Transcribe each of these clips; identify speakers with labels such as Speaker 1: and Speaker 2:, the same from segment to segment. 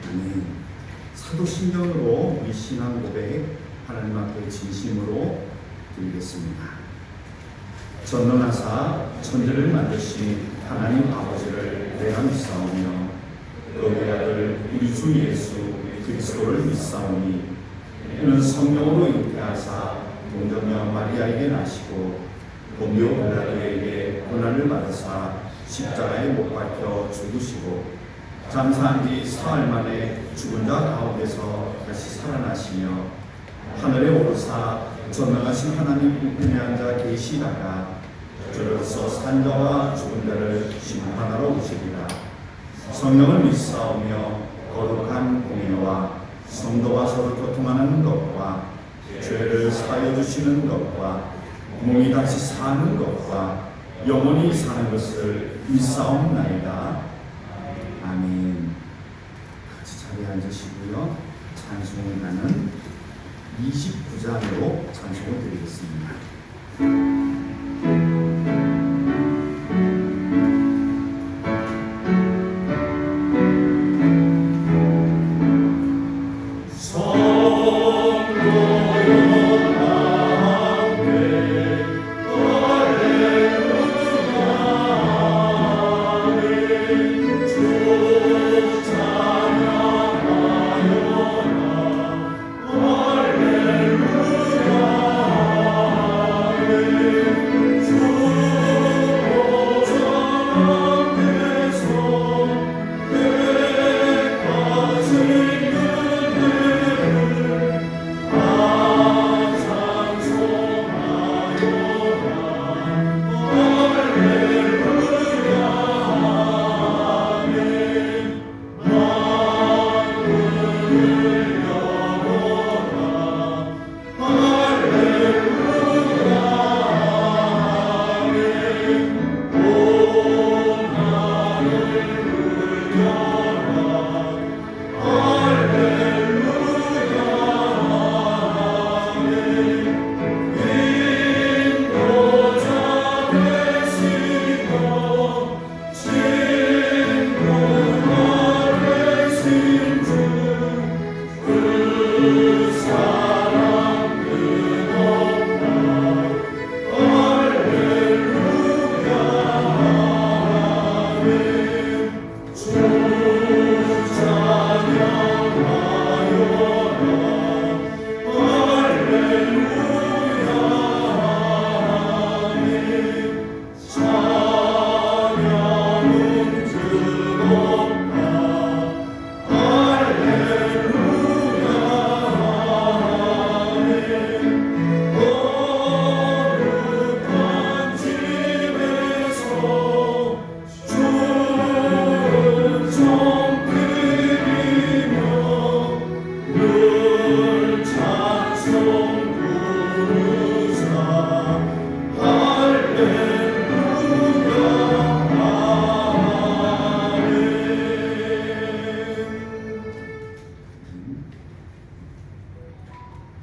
Speaker 1: 아멘. 사도신경으로 우리 신앙 고백 하나님 앞에 진심으로 드리겠습니다. 전능하사 천지를 만드신 하나님 아버지를 내가 믿사오며 그의 아들 우리 주 예수 그리스도를 믿사오니 이는 성령으로 잉태하사 동정녀 마리아에게 나시고 본디오 빌라도에게 고난을 받으사 십자가에 못 박혀 죽으시고 장사한 뒤 사흘 만에 죽은 자 가운데서 다시 살아나시며 하늘에 오르사 전능하신 하나님 우편에 앉아 계시다가 저로서 산 자와 죽은 자를 심판하러 오시리라. 성령을 믿사오며 거룩한 공예와 성도와 서로 교통하는 것과 죄를 사하여 주시는 것과 몸이 다시 사는 것과 영원히 사는 것을 믿사옵나이다. 아멘. 같이 자리에 앉으시고요. 찬송을 가는 29장으로 찬송을 드리겠습니다.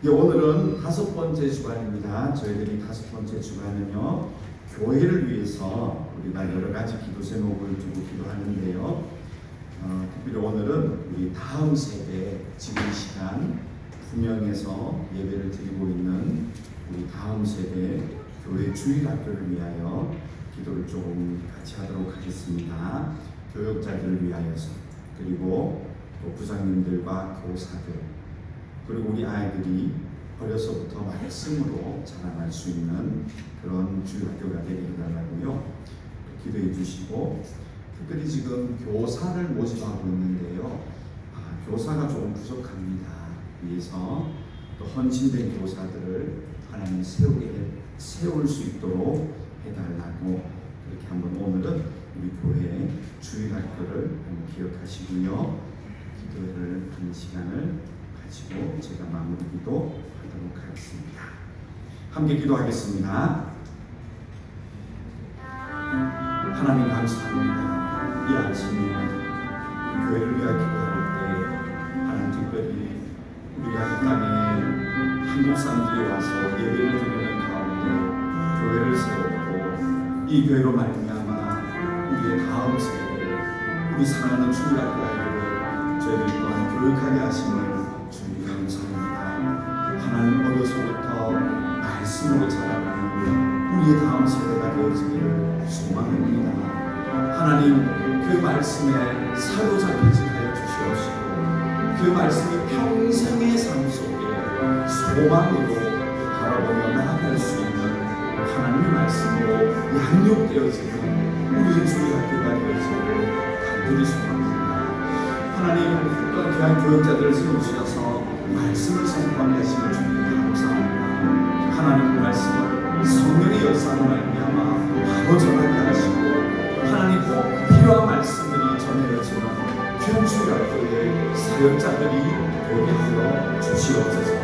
Speaker 1: 오늘은 5번째 주간입니다. 저희들이 5번째 주간은요, 교회를 위해서 우리가 여러 가지 기도 제목을 두고 기도하는데요. 특별히 오늘은 우리 다음 세대, 지금 이 시간 분명에서 예배를 드리고 있는 우리 다음 세대 교회 주일학교를 위하여 기도를 조금 같이 하도록 하겠습니다. 교역자들을 위하여서, 그리고 또 부장님들과 교사들, 그리고 우리 아이들이 어려서부터 말씀으로 자라날 수 있는 그런 주일학교가 되게 해달라고요. 기도해 주시고, 특별히 지금 교사를 모집하고 있는데요. 교사가 조금 부족합니다. 위해서 또 헌신된 교사들을 하나님이 세울 수 있도록 해달라고, 그렇게 한번 오늘은 우리 교회 주일학교를 한번 기억하시고요. 기도를 하는 시간을 가지고 제가 마무리 기도하도록 하겠습니다. 함께 기도하겠습니다. 하나님 감사합니다. 이 아침에 교회를 위하여 기도할 때 하나님 특별히 우리가 이 땅에 한국 사람들이 와서 예배를 드리는 가운데 교회를 세웠고, 이 교회로 말미암아 우리의 다음 세대, 우리 사랑하는 주일학교 아이들을 저희들 또한 하심을 주님 감사합니다. 하나님 어려서부터 말씀으로 자라나는 우리의 다음 세대가 되어지기를 소망합니다. 하나님 그 말씀에 사로잡히지 하여 주시옵시고 그 말씀이 평생의 삶 속에 소망으로 바라보며 나아갈 수 있는 하나님의 말씀으로 양육되어지는 우리의 주일학교가 되어지기를 간절히 소망합니다. 하나님 또한 귀한 교육자들을 세우셔서 말씀을 선포하게 하시는 주님 감사합니다. 하나님의 말씀을 성령의 역사로 말미암아 바로 전하게 하시고 하나님 꼭 필요한 말씀들이 전해지는 귀한 주일학교의 사역자들이 되게 하여 주시옵소서.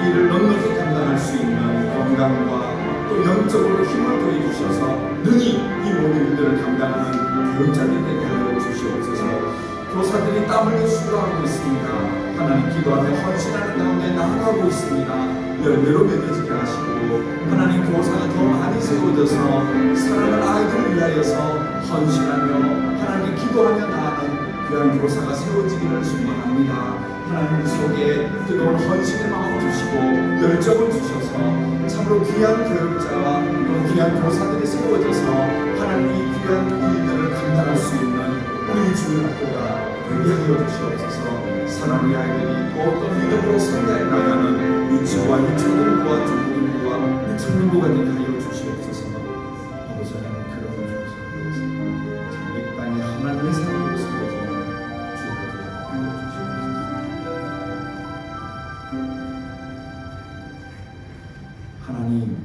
Speaker 1: 이를 넉넉히 감당할 수 있는 건강과 또 영적으로 힘을 더해주셔서 능히 이 모든 일들을 감당하는 교육자들 되게 하여 주시옵소서. 교사들이 땀 흘려 수고하고 있습니다. 하나님 기도하며 헌신하는 가운데 나아가고 있습니다. 열매로 맺어지게 하시고 하나님 교사가 더 많이 세워져서 사랑하는 아이들을 위하여서 헌신하며 하나님 기도하며 나아가는 귀한 교사가 세워지기를 소망합니다. 하나님 속에 뜨거운 헌신의 마음을 주시고 열정을 주셔서 참으로 귀한 교육자와 또 귀한 교사들이 세워져서 하나님 이 귀한 일들을 감당할 수 있는 우리 주일학교가 되게 하여 주시옵소서. 사랑하는 아이들이 또 어떤 믿음으로 성장해 나가는 유치부와 유초등부와 중고등부와 유청등부가 되게 하여 주시옵소서. 아버지 하나님 그런 주옵소서. 이 땅에 하나님의 삶으로 세워지는 주일학교가 하여 주시옵소서. 하나님,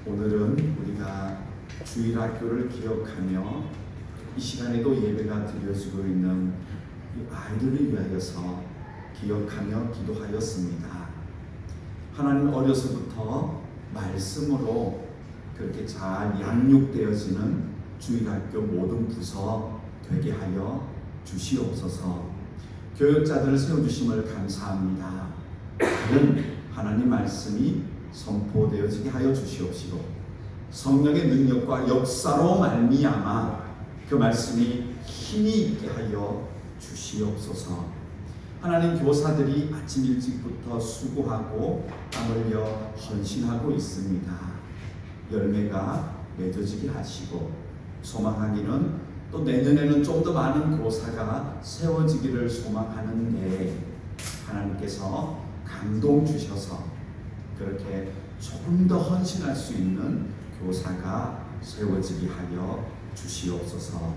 Speaker 1: 오늘은 우리가 주일학교를 기억하며 이 시간에도 예배가 드려지고 있는 이 아이들을 위하여서 기억하며 기도하였습니다. 하나님 어려서부터 말씀으로 그렇게 잘 양육되어지는 주일학교 모든 부서 되게 하여 주시옵소서. 교육자들을 세워주심을 감사합니다. 다른 하나님 말씀이 선포되어지게 하여 주시옵시고 성령의 능력과 역사로 말미암아 그 말씀이 힘이 있게 하여 주시옵소서. 하나님 교사들이 아침 일찍부터 수고하고 땀 흘려 헌신하고 있습니다. 열매가 맺어지게 하시고 소망하기는 또 내년에는 좀 더 많은 교사가 세워지기를 소망하는데 하나님께서 감동 주셔서 그렇게 조금 더 헌신할 수 있는 교사가 세워지게 하여 주시옵소서.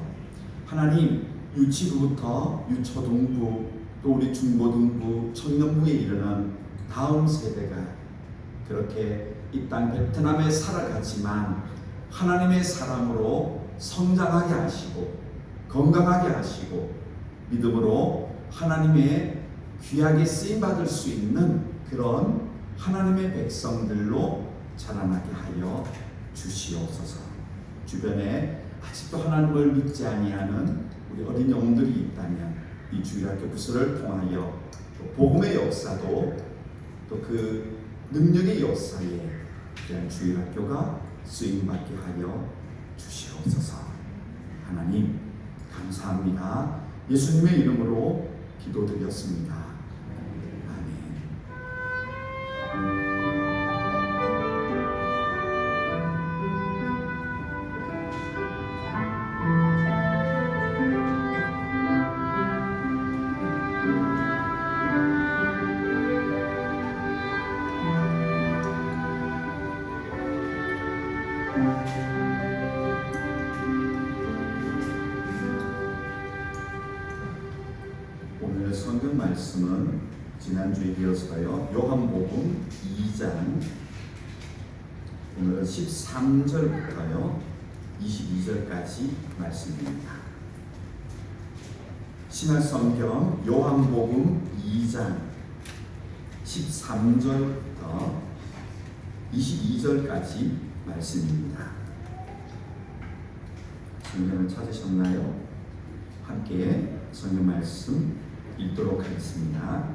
Speaker 1: 하나님 유치부부터 유초등부 또 우리 중고등부 청년부에 이르는 다음 세대가 그렇게 이 땅 베트남에 살아가지만 하나님의 사람으로 성장하게 하시고 건강하게 하시고 믿음으로 하나님의 귀하게 쓰임받을 수 있는 그런 하나님의 백성들로 자라나게 하여 주시옵소서. 주변에 아직도 하나님을 믿지 아니하는 우리 어린 영혼들이 있다면 이 주일학교 부서를 통하여 또 복음의 역사도 또 그 능력의 역사에 그런 주일학교가 쓰임받게 하여 주시옵소서. 하나님 감사합니다. 예수님의 이름으로 기도드렸습니다. 아멘. 오늘의 성경 말씀은 지난주에 이어서요 요한복음 2장 오늘은 13절부터요 22절까지 말씀입니다. 신약성경 요한복음 2장 13절부터 22절까지 말씀입니다. 성경을 찾으셨나요? 함께 성경 말씀 읽도록 하겠습니다.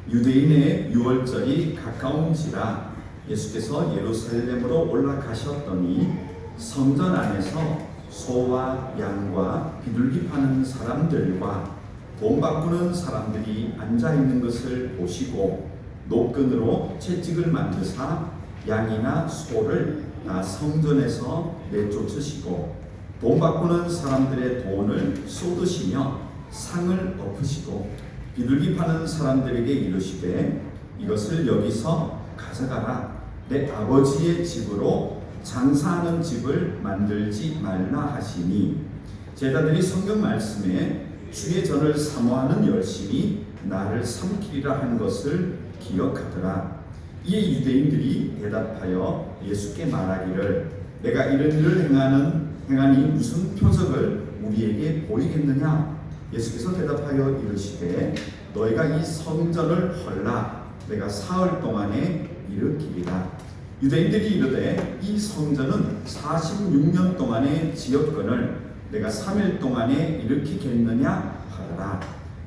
Speaker 1: 유대인의 유월절이 가까운지라 예수께서 예루살렘으로 올라가셨더니 성전 안에서 소와 양과 비둘기 파는 사람들과 돈 바꾸는 사람들이 앉아 있는 것을 보시고 노끈으로 채찍을 만드사 양이나 소를 다 성전에서 내쫓으시고 돈 바꾸는 사람들의 돈을 쏟으시며 상을 엎으시고 비둘기 파는 사람들에게 이르시되 이것을 여기서 가져가라. 내 아버지의 집으로 장사하는 집을 만들지 말라 하시니 제자들이 성경 말씀에 주의 전을 사모하는 열심이 나를 삼키리라 한 것을 기억하더라. 이에 유대인들이 대답하여 예수께 말하기를 내가 이런 일을 행하니 무슨 표적을 우리에게 보이겠느냐. 예수께서 대답하여 이르시되 너희가 이 성전을 헐라 내가 사흘 동안에 일으키리라. 유대인들이 이르되 이 성전은 46년 동안의 지역권을 내가 3일 동안에 일으키겠느냐 하더라.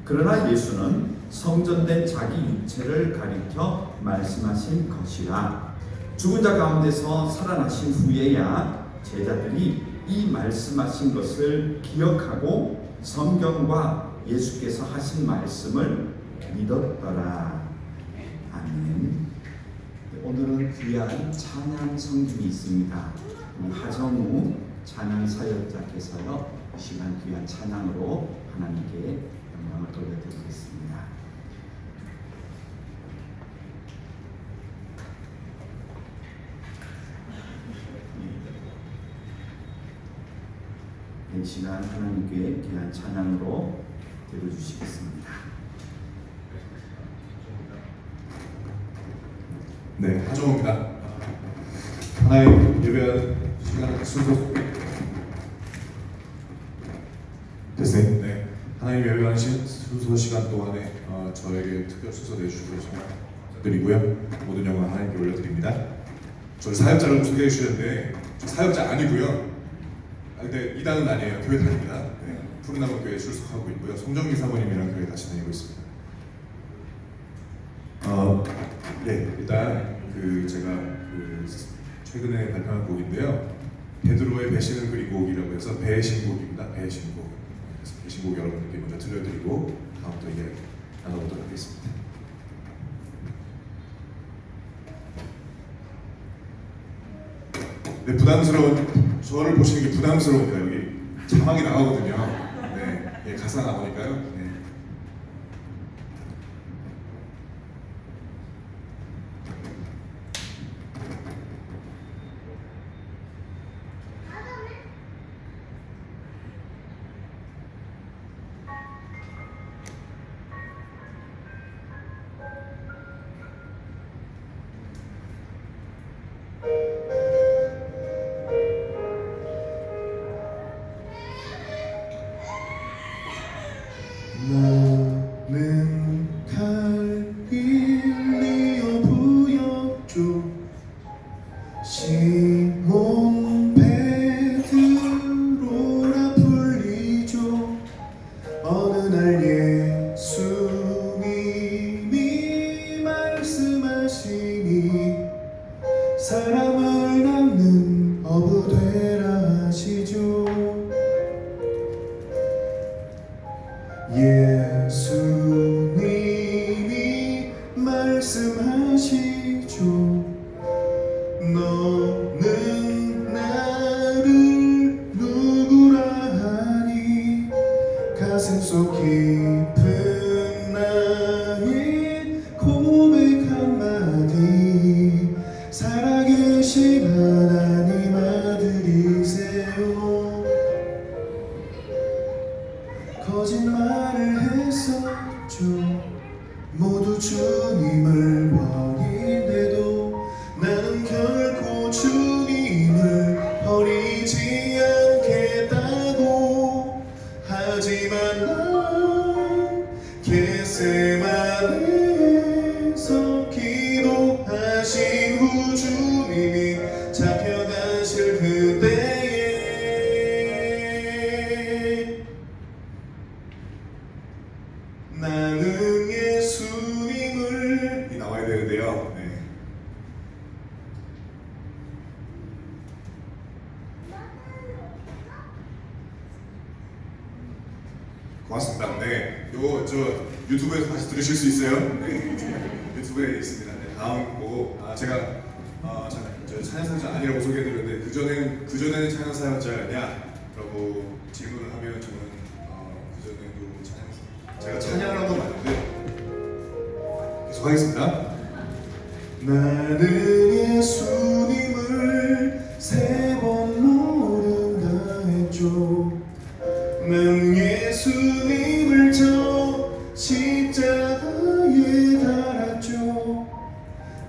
Speaker 1: 그러나 예수는 성전된 자기 육체를 가리켜 말씀하신 것이라. 죽은 자 가운데서 살아나신 후에야 제자들이 이 말씀하신 것을 기억하고 성경과 예수께서 하신 말씀을 믿었더라. 아멘. 오늘은 귀한 찬양 성김이 있습니다. 우리 하정우 찬양 사역자께서요 이 시간 귀한 찬양으로 하나님께 영광을 돌려드리겠습니다. 이 시간 하나님께 귀한 찬양으로 드려주시겠습니다.
Speaker 2: 네, 하정우입니다. 하나님 예배하는 시간 순서 됐어요? 네, 하나님 예배하는 순서 시간 동안에 저에게 특별 순서 내주셔서 드리고요. 모든 영광 하나님께 올려드립니다. 저를 사역자라고 소개해 주셨는데 저 사역자 아니고요. 근데 이단은 아니에요. 교회 다닙니다. 네, 푸른나무 교회에 출석하고 있고요. 송정미 사모님이랑 교회 같이 다니고 있습니다. 네, 일단 제가 최근에 발표한 곡인데요. 베드로의 배신을 그린 곡이라고 해서 배신곡입니다. 배신곡. 그래서 배신곡 여러분들께 먼저 들려드리고 다음부터 이야기 나눠보도록 하겠습니다. 네, 저를 보시는 게 부담스러운데 여기 자막이 나오거든요. 네, 예, 가사 나오니까요. 네.
Speaker 3: 나는 갈릴리오 부역 쪽 시몬 베드로라 불리죠. 어느 날 예수님이 말씀하시니 사람을 낚는 어부 되라 하시죠. 예수님이 말씀하시죠. 너는 나를 누구라 하니 가슴속 깊은 나의 고백 한마디 살아계신 하나님 아들이세요. 거짓말을 했었죠. 모두 주님을 버리는데도 나는 결코 주님을 버리지 않겠다고. 하지만 난 겟세마네에서 기도하신 후 주님이 잡혀가실 그때에 나는 예수님을 나와야 되는데요. 네. 고맙습니다. 네, 요 저 유튜브에서 다시 들으실 수 있어요. 네, 유튜브에 있습니다. 네, 다음 곡 제가 저 찬양사역자 아니라고 소개해드렸는데 그 전에는 찬양사역자였냐라고 질문을 하면 저는 그 전에도 제가 찬양을 한 건 맞는데 계속 하겠습니다. 나는 예수님을 3번 모른다 했죠. 난 예수님을 저 십자가에 달았죠.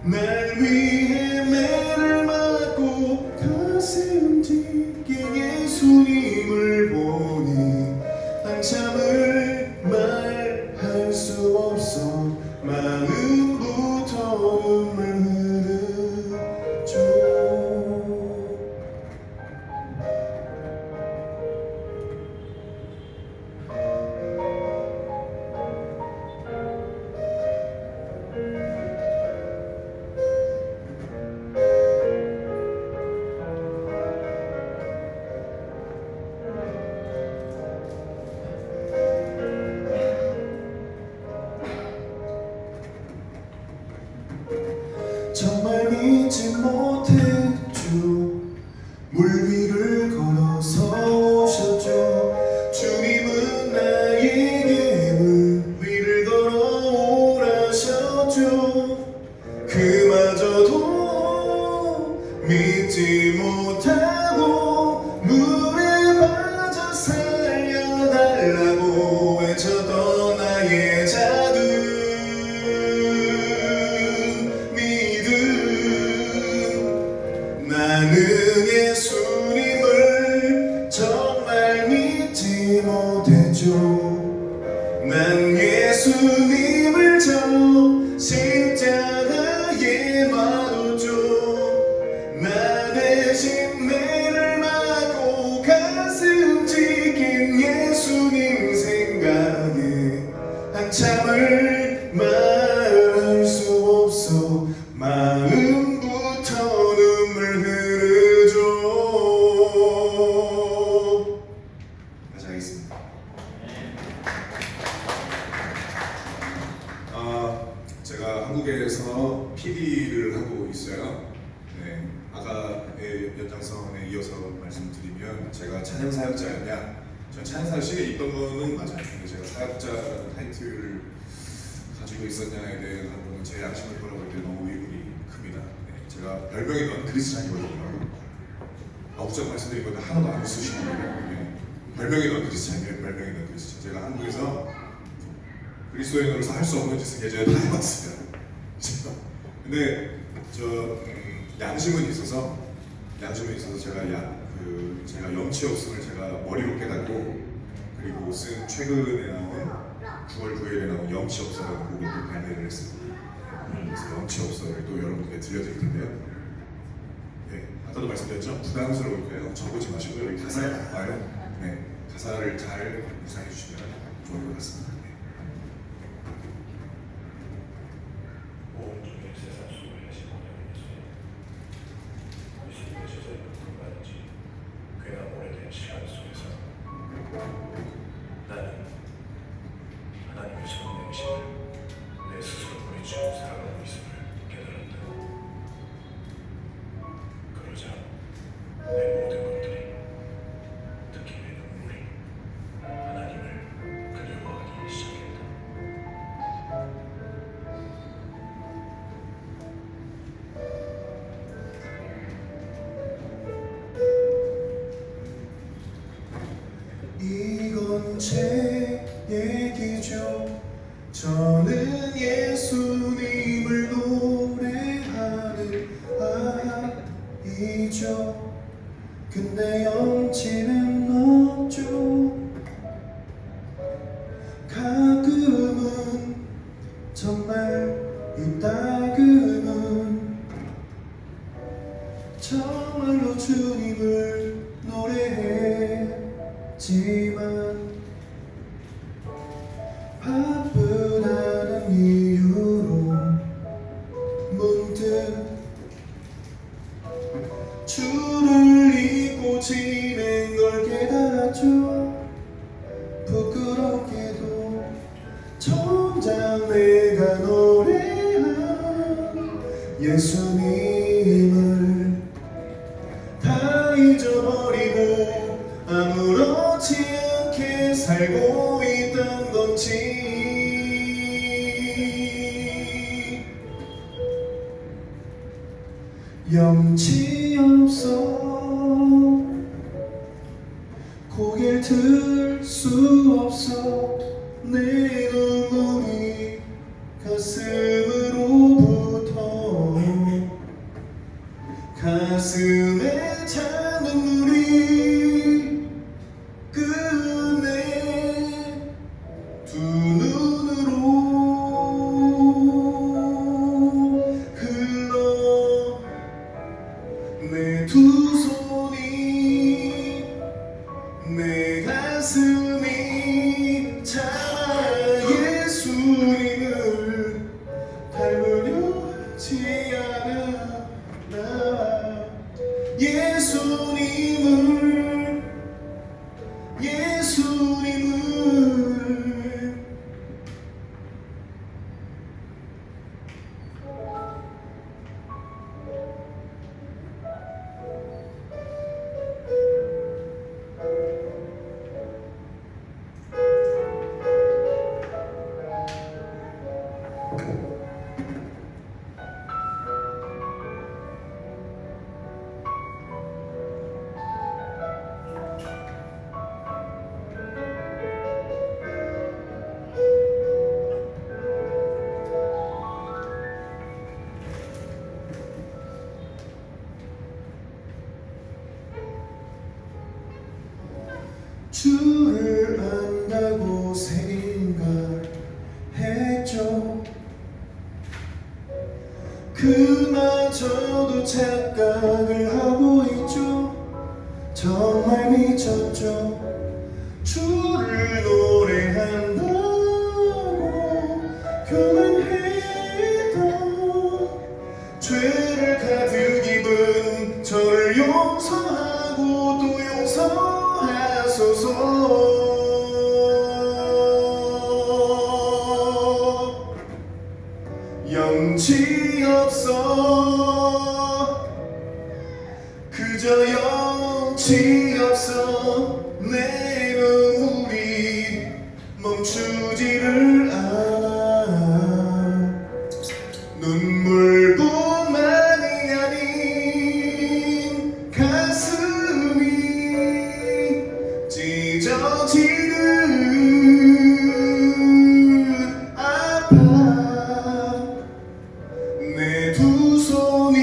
Speaker 3: 날 위해 매를 맞고 가슴 찢긴 예수님을 보니 한참을 말할 수 없어 마음부터 눈물 흐르죠. 정말 믿지 못했죠. 물 위를 걸어서 오셨죠. 주님은 나에게 물 위를 걸어오라셨죠. 그마저도 믿지 못하고 물에 빠져 살려달라고 외쳤던 나의 작은 나는 예수님을 정말 믿지 못했죠. 난 예수님을 저 십자가에 놔뒀죠. 나 대신 매를 맞고 가슴 찢긴 예수님 생각에 한참을 말할 수 없어 마음부터 눈물 흐르죠. 다시 하겠습니다. 제가 한국에서 PD를 하고 있어요. 네, 아까의 연장선에 이어서 말씀드리면 제가 찬양 사역자였냐? 전 찬양 사역실에 있던 거는 맞아요. 근데 제가 사역자 타이틀을 가지고 있었냐에 대한 부분은 제 양심을 돌아볼 때 너무 의문이 큽니다. 네, 제가 별명이 넌 크리스찬이거든요. 억장 말씀드린 건데 하나도 안 쓰시는 거예요. 네, 별명이 넌 크리스찬이에요. 별명이 넌 크리스찬. 제가 한국에서 그리스도인으로서 할 수 없는 짓을 예전에 다 해봤어요. 근데 양심은 있어서 제가 염치 없음을 제가 머리로 깨닫고 그리고 최근에 나온 9월 9일에 나온 염치 없어라는 곡을 또 발매를 했습니다. 그래서 염치 없어를 또 여러분께 들려드릴 텐데요. 네, 아까도 말씀드렸죠? 부담스러울 거예요. 적어지 마시고 여기 가사에 나와요. 네, 가사를 잘 묵상해 주시면 좋을 것 같습니다.
Speaker 4: 온종일 세상 속을 내신 원형에서 예수님의 제자를 부르받은지 꽤나 오래된 시간 속에서 나는 하나님의 성령이심을 내 스스로 부딪히고 살아가고 있음을 깨달았다. 그러자 내 모든 것들이 특히 내 눈물이 하나님을 그리워하기 시작했다.
Speaker 3: 이건 제 얘기죠. 저는 예수님을 노래하는 아이죠. 근데 염치는 없죠. 가끔은 정말 이따금은 정말로 주님을 노래했지만 바쁘다는 이유로 문득 줄을 잇고 지낸 걸 깨달았죠. 부끄럽게도 성장 내가 노래한 예수님을 다 잊어버리고 아무렇지 않게 살고 있던 건지 염치 없어 고개를 들 수 없어 내 눈물이 가슴으로부터 가슴에 찬 눈물이 끝내 두 눈으로 흘러 내 두 손이 내 가슴이 참아 예수님을 닮으려 하지 않아 나 예수님을 주를 안다고 생각했죠. 그마저도 착각을 하고 있죠. 정말 미쳤죠. 주를 노래한다고 교만해도 죄를 가득 입은 저를 용서하고 또 용서하소서. 염치 없어 그저 염치 없어 내 눈물이 멈추지를 않아. 눈물뿐만이 아닌 가슴이 찢어지듯 아파. 내 두 손이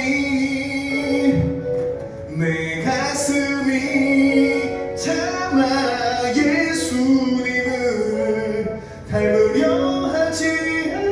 Speaker 3: 내 가슴이 참아 예수님을 닮으려 하지 않아.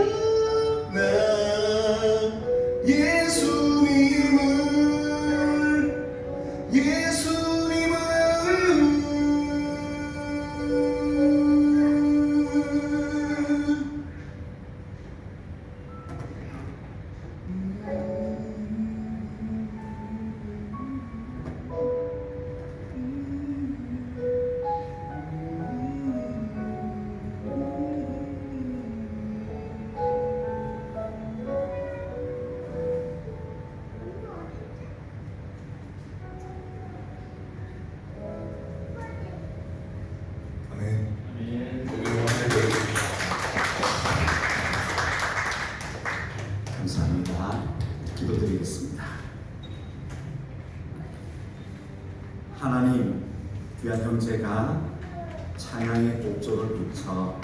Speaker 3: 아멘.
Speaker 1: 감사합니다. 기도드리겠습니다. 하나님, 귀한 형제가 찬양의 곡조를 붙여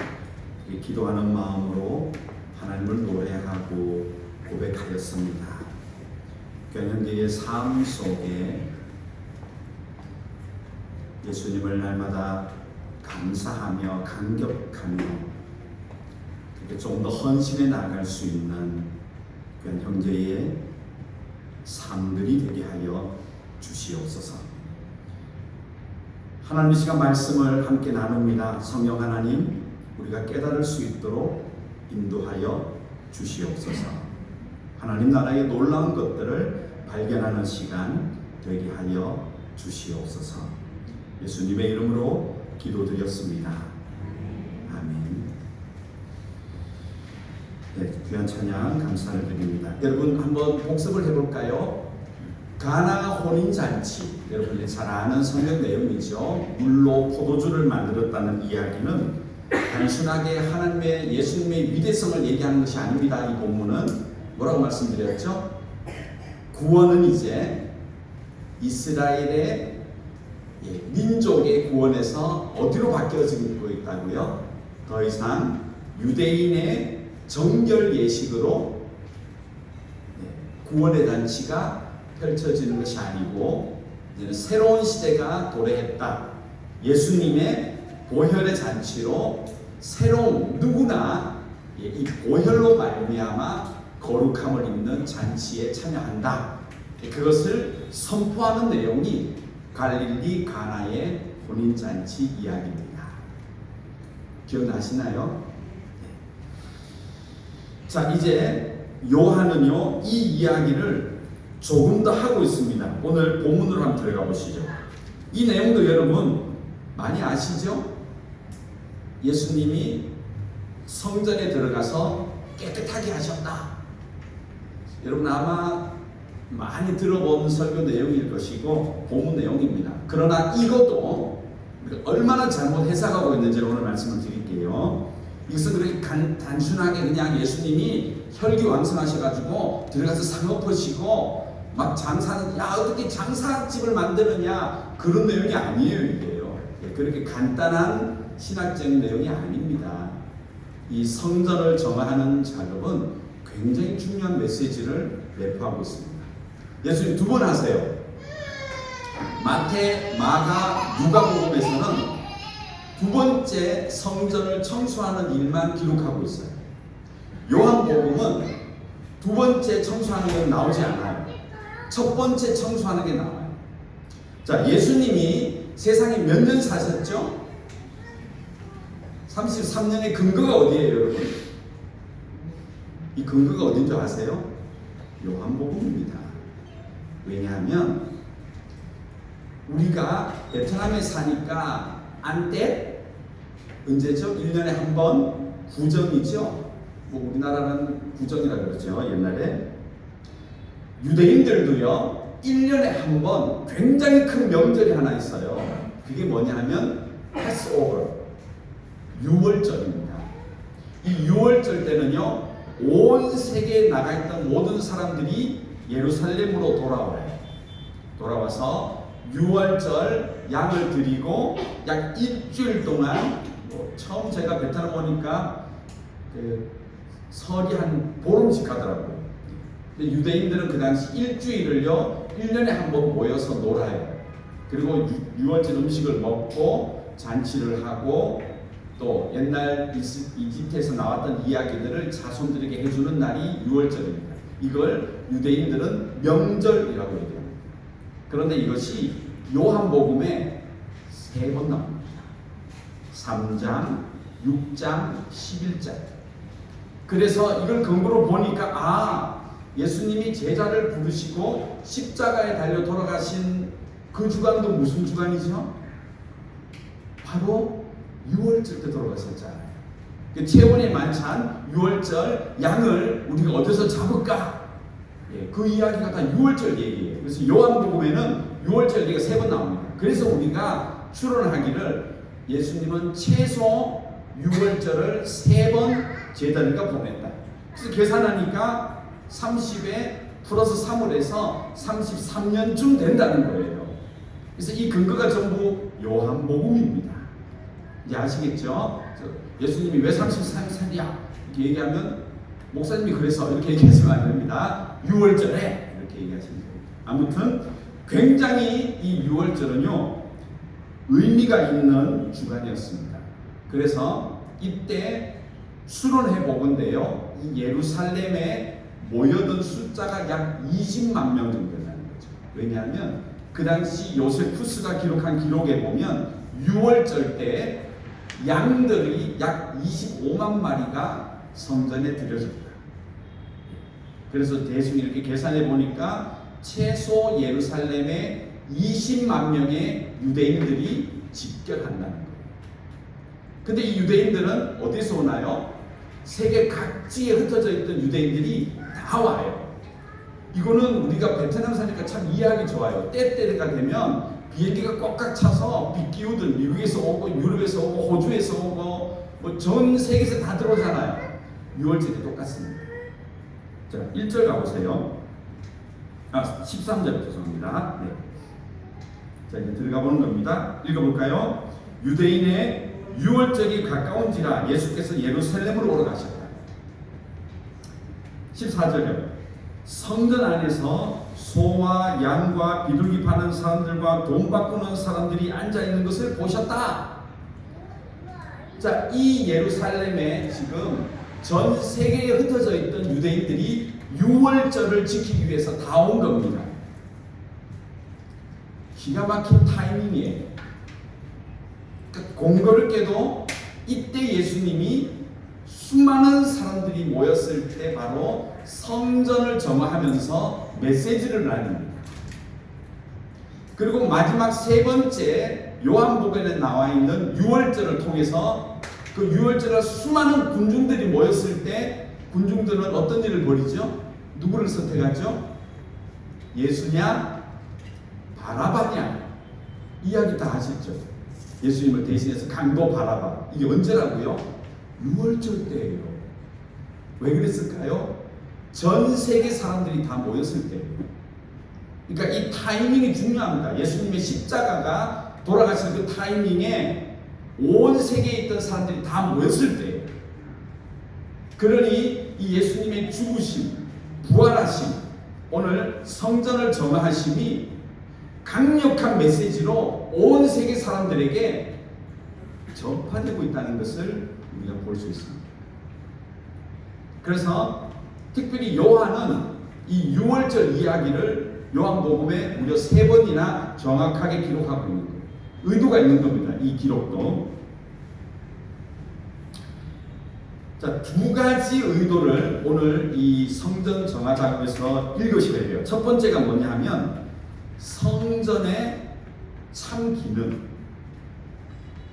Speaker 1: 기도하는 마음으로 하나님을 노래하고 고백하였습니다. 귀한 형제의 삶 속에 예수님을 날마다 감사하며 감격하며 조금 더 헌신해 나갈 수 있는 그런 형제의 삶들이 되게 하여 주시옵소서. 하나님, 이 시간 말씀을 함께 나눕니다. 성령 하나님, 우리가 깨달을 수 있도록 인도하여 주시옵소서. 하나님 나라의 놀라운 것들을 발견하는 시간 되게 하여 주시옵소서. 예수님의 이름으로 기도드렸습니다. 아멘. 네, 귀한 찬양 감사를 드립니다. 여러분 한번 복습을 해볼까요? 가나 혼인잔치, 여러분들이 잘 아는 성경 내용이죠. 물로 포도주를 만들었다는 이야기는 단순하게 하나님의 예수님의 위대성을 얘기하는 것이 아닙니다. 이 본문은 뭐라고 말씀드렸죠? 구원은 이제 이스라엘의 민족의 구원에서 어디로 바뀌어지고 있다고요? 더 이상 유대인의 정결 예식으로 구원의 잔치가 펼쳐지는 것이 아니고 이제는 새로운 시대가 도래했다. 예수님의 보혈의 잔치로 새로운 누구나 이 보혈로 말미암아 거룩함을 입는 잔치에 참여한다. 그것을 선포하는 내용이 갈릴리 가나의 혼인잔치 이야기입니다. 기억나시나요? 자, 이제 요한은요 이 이야기를 조금 더 하고 있습니다. 오늘 본문으로 한번 들어가 보시죠. 이 내용도 여러분 많이 아시죠? 예수님이 성전에 들어가서 깨끗하게 하셨다. 여러분 아마 많이 들어본 설교 내용일 것이고 본문 내용입니다. 그러나 이것도 얼마나 잘못 해석하고 있는지를 오늘 말씀을 드릴게요. 이것은 그렇게 단순하게 그냥 예수님이 혈기왕성하셔가지고 들어가서 상업하시고 막 장사는 야 어떻게 장사집을 만드느냐 그런 내용이 아니에요. 이게요. 그렇게 간단한 신학적인 내용이 아닙니다. 이 성전을 정화하는 작업은 굉장히 중요한 메시지를 내포하고 있습니다. 예수님 두 번 하세요. 마태, 마가, 누가복음에서는 두 번째 성전을 청소하는 일만 기록하고 있어요. 요한복음은 두 번째 청소하는 건 나오지 않아요. 첫 번째 청소하는 게 나와요. 자, 예수님이 세상에 몇 년 사셨죠? 33년의 근거가 어디예요, 여러분? 이 근거가 어딘 줄 아세요? 요한복음입니다. 왜냐하면 우리가 베트남에 사니까 안때 언제죠? 1년에 한 번 구정이죠. 뭐 우리나라는 구정이라 그러죠. 옛날에 유대인들도요 1년에 한 번 굉장히 큰 명절이 하나 있어요. 그게 뭐냐 하면 패스오버, 유월절입니다. 이 유월절 때는요 온 세계에 나가 있던 모든 사람들이 예루살렘으로 돌아와서 유월절 양을 드리고 약 일주일 동안 처음 제가 베트남 오니까 설이 한 보름씩 하더라고요. 근데 유대인들은 그 당시 일주일을요 1년에 한 번 모여서 놀아요. 그리고 유월절 음식을 먹고 잔치를 하고 또 옛날 이집트에서 나왔던 이야기들을 자손들에게 해주는 날이 유월절입니다. 이걸 유대인들은 명절이라고 얘기합니다. 그런데 이것이 요한복음에 3번 나옵니다. 3장, 6장, 11장. 그래서 이걸 근거로 보니까 예수님이 제자를 부르시고 십자가에 달려 돌아가신 그 주간도 무슨 주간이죠? 바로 유월절 때 돌아가셨잖아요. 최후의 만찬, 유월절 양을 우리가 어디서 잡을까? 그 이야기가 다 유월절 얘기예요. 그래서 요한복음에는 유월절 얘기가 3번 나옵니다. 그래서 우리가 추론하기를 예수님은 최소 유월절을 3번 제자들과 보냈다. 그래서 계산하니까 30에 플러스 3을 해서 33년쯤 된다는 거예요. 그래서 이 근거가 전부 요한복음입니다. 이제 아시겠죠? 예수님이 왜 33살이야? 이렇게 얘기하면 목사님이 그래서 이렇게 얘기하시면 안 됩니다. 6월절에 이렇게 얘기하시면 됩니다. 아무튼 굉장히 이 6월절은요 의미가 있는 주간이었습니다. 그래서 이때 추론해 보건대요 이 예루살렘에 모여든 숫자가 약 20만 명 정도 된다는 거죠. 왜냐하면 그 당시 요세푸스가 기록한 기록에 보면 6월절 때 양들이 약 25만 마리가 성전에 들여졌다. 그래서 대충 이렇게 계산해 보니까 최소 예루살렘에 20만 명의 유대인들이 집결한다는 거예요. 근데 이 유대인들은 어디서 오나요? 세계 각지에 흩어져 있던 유대인들이 다 와요. 이거는 우리가 베트남 사니까 참 이해하기 좋아요. 때때가 되면 비행기가 꽉꽉 차서 빗기우들 미국에서 오고 유럽에서 오고 호주에서 오고 뭐 전 세계에서 다 들어오잖아요. 6월절이 똑같습니다. 자, 1절 가보세요. 13절 죄송합니다. 네. 자, 이제 들어가 보는 겁니다. 읽어볼까요? 유대인의 6월절이 가까운지라 예수께서 예루살렘으로 올라가셨다. 14절에 성전 안에서 소와 양과 비둘기 파는 사람들과 돈 바꾸는 사람들이 앉아있는 것을 보셨다. 자, 이 예루살렘에 지금 전 세계에 흩어져 있던 유대인들이 6월절을 지키기 위해서 다 온 겁니다. 기가 막힌 타이밍이에요. 그러니까 공교를 깨도 이때 예수님이 수많은 사람들이 모였을 때 바로 성전을 정화하면서 메시지를 나눕니다. 그리고 마지막 세 번째 요한복음에 나와 있는 6월절을 통해서 그 6월절에 수많은 군중들이 모였을 때 군중들은 어떤 일을 벌이죠? 누구를 선택하죠? 예수냐? 바라바냐? 이야기 다 하셨죠. 예수님을 대신해서 강도 바라바. 이게 언제라고요? 6월절 때예요. 왜 그랬을까요? 전 세계 사람들이 다 모였을 때예요. 그러니까 이 타이밍이 중요합니다. 예수님의 십자가가 돌아가신 그 타이밍에 온 세계에 있던 사람들이 다 모였을 때예요. 그러니 이 예수님의 죽으심, 부활하심, 오늘 성전을 정화하심이 강력한 메시지로 온 세계 사람들에게 전파되고 있다는 것을 우리가 볼 수 있습니다. 그래서 특별히 요한은 이 6월절 이야기를 요한복음에 무려 3번이나 정확하게 기록하고 있는 거예요. 의도가 있는 겁니다. 이 기록도. 자, 2가지 의도를 오늘 이 성전 정화 작업에서 읽으셔야 돼요. 첫 번째가 뭐냐 하면 성전의 참 기능.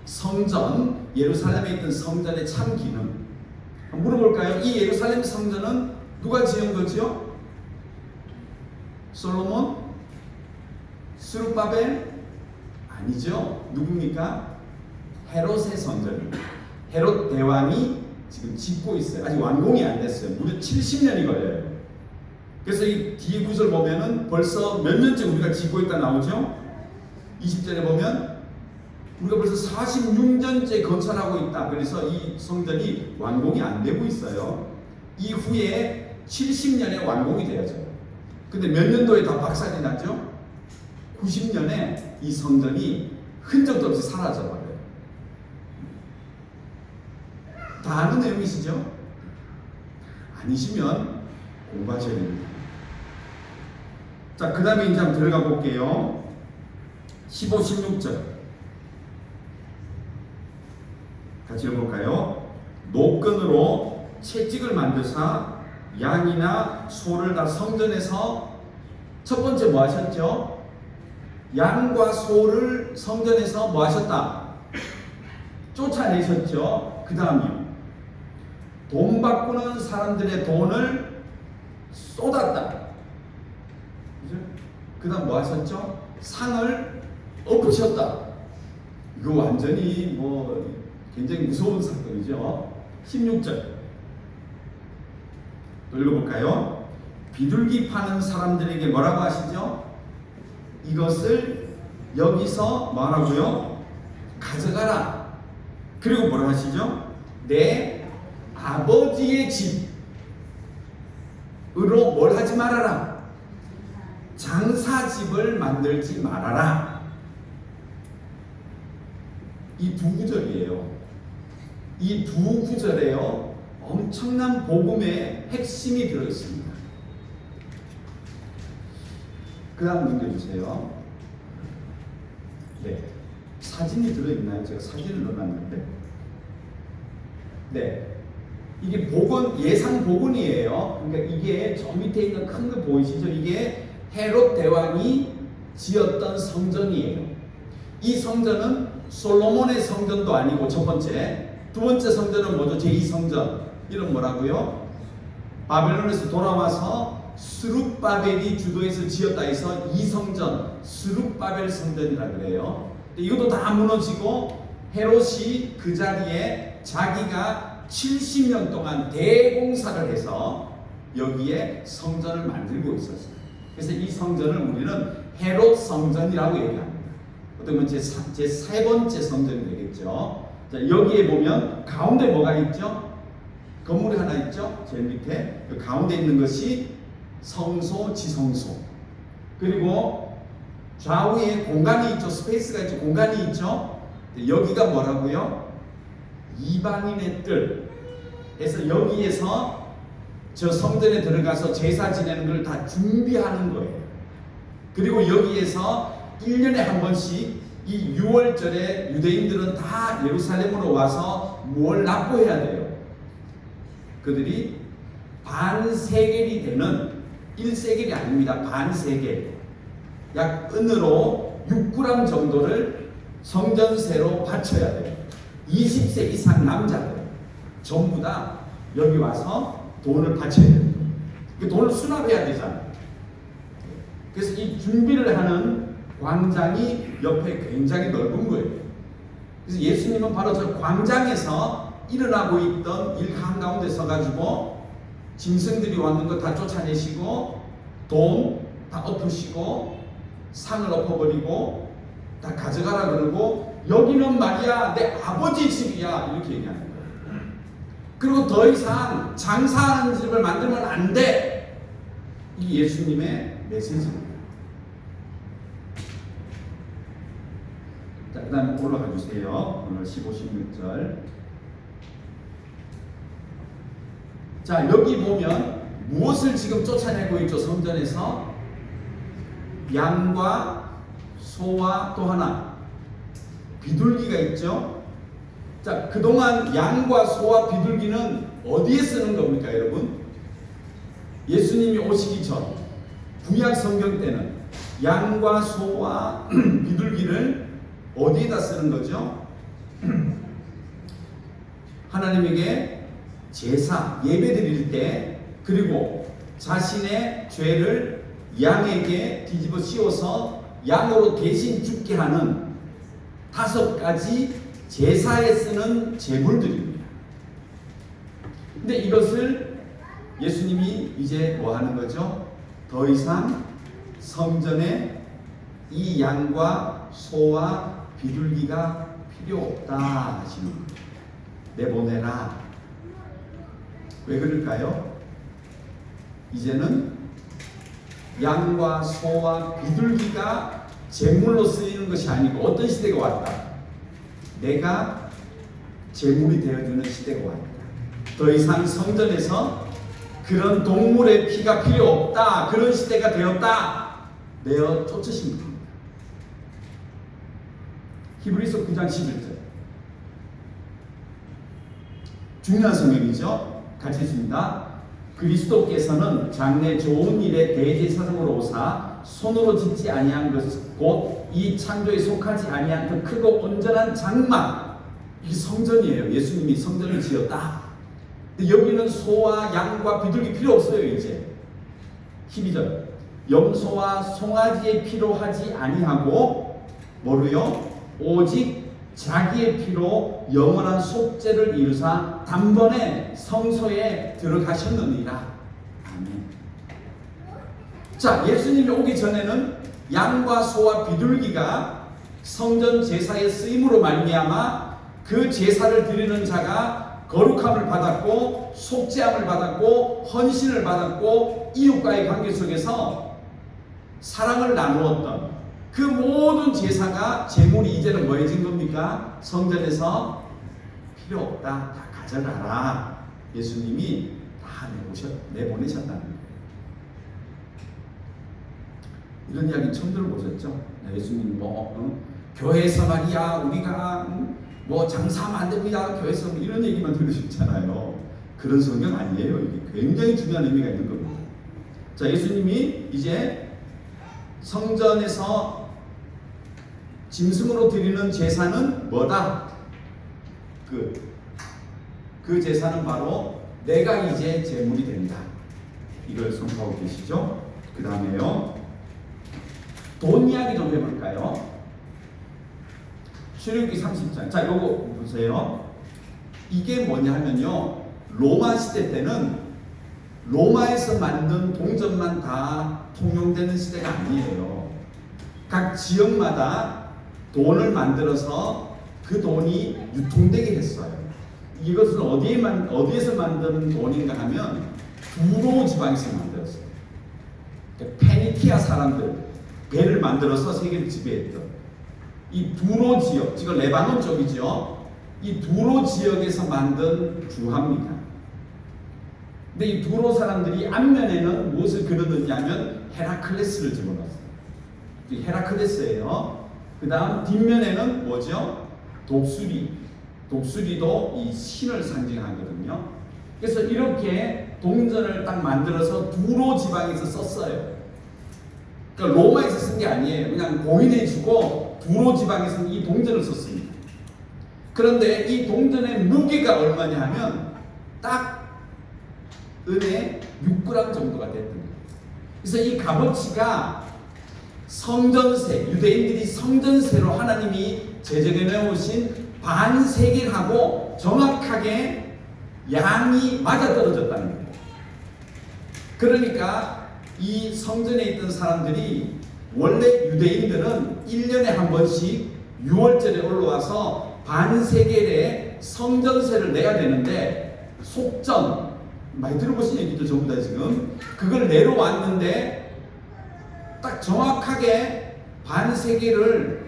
Speaker 1: 성전, 예루살렘에 있던 성전의 참 기능. 물어볼까요? 이 예루살렘 성전은 누가 지은 거죠? 솔로몬? 스룹바벨? 아니죠. 누굽니까? 헤롯의 성전입니다. 헤롯 대왕이 지금 짓고 있어요. 아직 완공이 안 됐어요. 무려 70년이 걸려요. 그래서 이 뒤에 구절 보면은 벌써 몇 년째 우리가 짓고 있다 나오죠? 20절에 보면 우리가 벌써 46년째 건설하고 있다. 그래서 이 성전이 완공이 안 되고 있어요. 이후에 70년에 완공이 되어져요. 근데 몇 년도에 다 박살이 나죠? 90년에 이 성전이 흔적도 없이 사라져버려요. 다 아는 내용이시죠? 아니시면 공부하셔야 됩니다. 자, 그 다음에 이제 한번 들어가 볼게요. 15, 16절 같이 읽어볼까요? 노끈으로 채찍을 만드사 양이나 소를 다 성전에서 첫 번째 뭐 하셨죠? 양과 소를 성전에서 뭐 하셨다? 쫓아내셨죠? 그 다음이요. 돈 바꾸는 사람들의 돈을 쏟았다. 그 다음 뭐 하셨죠? 상을 엎으셨다. 이거 완전히 뭐 굉장히 무서운 사건이죠. 16절 또 읽어볼까요? 비둘기 파는 사람들에게 뭐라고 하시죠? 이것을 여기서 뭐라고요? 가져가라. 그리고 뭐라 하시죠? 내 아버지의 집으로 뭘 하지 말아라? 장사집을 만들지 말아라. 이 두 구절이에요. 이 두 구절에요 엄청난 복음의 핵심이 들어있습니다. 그 다음 넘겨주세요. 네, 사진이 들어있나요? 제가 사진을 넣어놨는데. 네, 이게 복원, 예상 복원이에요. 그러니까 이게 저 밑에 있는 큰 거 보이시죠? 이게 헤롯 대왕이 지었던 성전이에요. 이 성전은 솔로몬의 성전도 아니고 첫 번째, 두 번째 성전은 뭐죠? 제2성전 이런 뭐라고요? 바벨론에서 돌아와서 스룹바벨이 주도해서 지었다 해서 이 성전 스룹바벨 성전이라 그래요. 이것도 다 무너지고 헤롯이 그 자리에 자기가 70년 동안 대공사를 해서 여기에 성전을 만들고 있었어요. 그래서 이 성전을 우리는 헤롯 성전이라고 얘기합니다. 어떻게 보면 제 3번째 성전이 되겠죠. 자, 여기에 보면 가운데 뭐가 있죠? 건물이 하나 있죠. 제일 밑에 그 가운데 있는 것이 성소, 지성소. 그리고 좌우에 공간이 있죠. 스페이스가 있죠. 공간이 있죠. 여기가 뭐라고요? 이방인의 뜰. 그래서 여기에서 저 성전에 들어가서 제사 지내는 걸 다 준비하는 거예요. 그리고 여기에서 1년에 한 번씩 이 6월절에 유대인들은 다 예루살렘으로 와서 뭘 납부해야 돼요. 그들이 반세겔이 되는 1세겔이 아닙니다. 반세겔. 약 은으로 6g 정도를 성전세로 바쳐야 돼요. 20세 이상 남자들 전부 다 여기 와서 돈을 바쳐야 돼요. 그 돈을 수납해야 되잖아요. 그래서 이 준비를 하는 광장이 옆에 굉장히 넓은 거예요. 그래서 예수님은 바로 저 광장에서 일어나고 있던 일 한가운데 서가지고 짐승들이 왔는 거 다 쫓아내시고 돈 다 엎으시고 상을 엎어버리고 다 가져가라 그러고 여기는 말이야 내 아버지 집이야 이렇게 얘기하는 거예요. 그리고 더 이상 장사하는 집을 만들면 안 돼. 이 예수님의 메시지입니다. 자, 그 다음에 올라가 주세요. 오늘 15, 16절. 자, 여기 보면 무엇을 지금 쫓아내고 있죠? 성전에서 양과 소와 또 하나 비둘기가 있죠. 자, 그동안 양과 소와 비둘기는 어디에 쓰는 겁니까, 여러분? 예수님이 오시기 전 구약 성경 때는 양과 소와 비둘기를 어디에다 쓰는 거죠? 하나님에게 제사, 예배 드릴 때, 그리고 자신의 죄를 양에게 뒤집어 씌워서 양으로 대신 죽게 하는 5가지 제사에 쓰는 제물들입니다. 근데 이것을 예수님이 이제 뭐 하는 거죠? 더 이상 성전에 이 양과 소와 비둘기가 필요 없다 하시는 거예요. 내보내라. 왜 그럴까요? 이제는 양과 소와 비둘기가 제물로 쓰이는 것이 아니고 어떤 시대가 왔다. 내가 제물이 되어주는 시대가 왔다. 더 이상 성전에서 그런 동물의 피가 필요 없다. 그런 시대가 되었다. 내어 쫓으신 겁니다. 히브리서 9장 11절. 중요한 성경이죠. 같이 읽습니다. 그리스도께서는 장래 좋은 일에 대제사장으로 오사 손으로 짓지 아니한 것 곧 이 창조에 속하지 아니한 그 크고 온전한 장막, 이 성전이에요. 예수님이 성전을 지었다. 근데 여기는 소와 양과 비둘기 필요 없어요. 이제 12절. 염소와 송아지의 피로 하지 아니하고 뭐로요? 오직 자기의 피로 영원한 속죄를 이루사 단번에 성소에 들어가셨느니라. 아멘. 자, 예수님이 오기 전에는 양과 소와 비둘기가 성전 제사의 쓰임으로 말미암아 그 제사를 드리는 자가 거룩함을 받았고 속죄함을 받았고 헌신을 받았고 이웃과의 관계 속에서 사랑을 나누었던 그 모든 제사가 제물이 이제는 뭐해진 겁니까? 성전에서 필요 없다. 다 가져가라. 예수님이 다 내보내셨다는 거예요. 이런 이야기 처음 들어보셨죠? 예수님 교회에서 말이야 우리가 장사하면 안 됩니다. 교회에서 이런 얘기만 들으셨잖아요. 그런 성경 아니에요. 이게 굉장히 중요한 의미가 있는 겁니다. 자, 예수님이 이제 성전에서 짐승으로 드리는 제사는 뭐다? 그 제사는 바로 내가 이제 제물이 된다. 이걸 선포하고 계시죠. 그 다음에요, 돈 이야기 좀 해볼까요? 출애굽기 30장. 자, 요거 보세요. 이게 뭐냐 하면요, 로마 시대 때는 로마에서 만든 동전만 다 통용되는 시대가 아니에요. 각 지역마다 돈을 만들어서 그 돈이 유통되게 했어요. 이것은 어디에서 만든 돈인가 하면 두로 지방에서 만들었어요. 페니키아 사람들 배를 만들어서 세계를 지배했던 이 두로 지역, 지금 레바논 쪽이죠. 이 두로 지역에서 만든 주화입니다. 근데 이 두로 사람들이 앞면에는 무엇을 그려놓냐면 헤라클레스를 집어넣었어요. 헤라클레스예요. 그 다음 뒷면에는 뭐죠? 독수리. 독수리도 이 신을 상징하거든요. 그래서 이렇게 동전을 딱 만들어서 두로 지방에서 썼어요. 그러니까 로마에서 쓴 게 아니에요. 그냥 고인해주고 두로 지방에서 이 동전을 썼습니다. 그런데 이 동전의 무게가 얼마냐 하면 딱 은에 6g 정도가 됐던 거예요. 그래서 이 값어치가 성전세, 유대인들이 성전세로 하나님이 제정해 놓으신 반세겔하고 정확하게 양이 맞아떨어졌다는 거예요. 그러니까 이 성전에 있던 사람들이, 원래 유대인들은 1년에 한 번씩 6월절에 올라와서 반세겔의 성전세를 내야 되는데, 속전 많이 들어보신 얘기죠 전부 다. 지금 그걸 내러 왔는데 딱 정확하게 반세겔을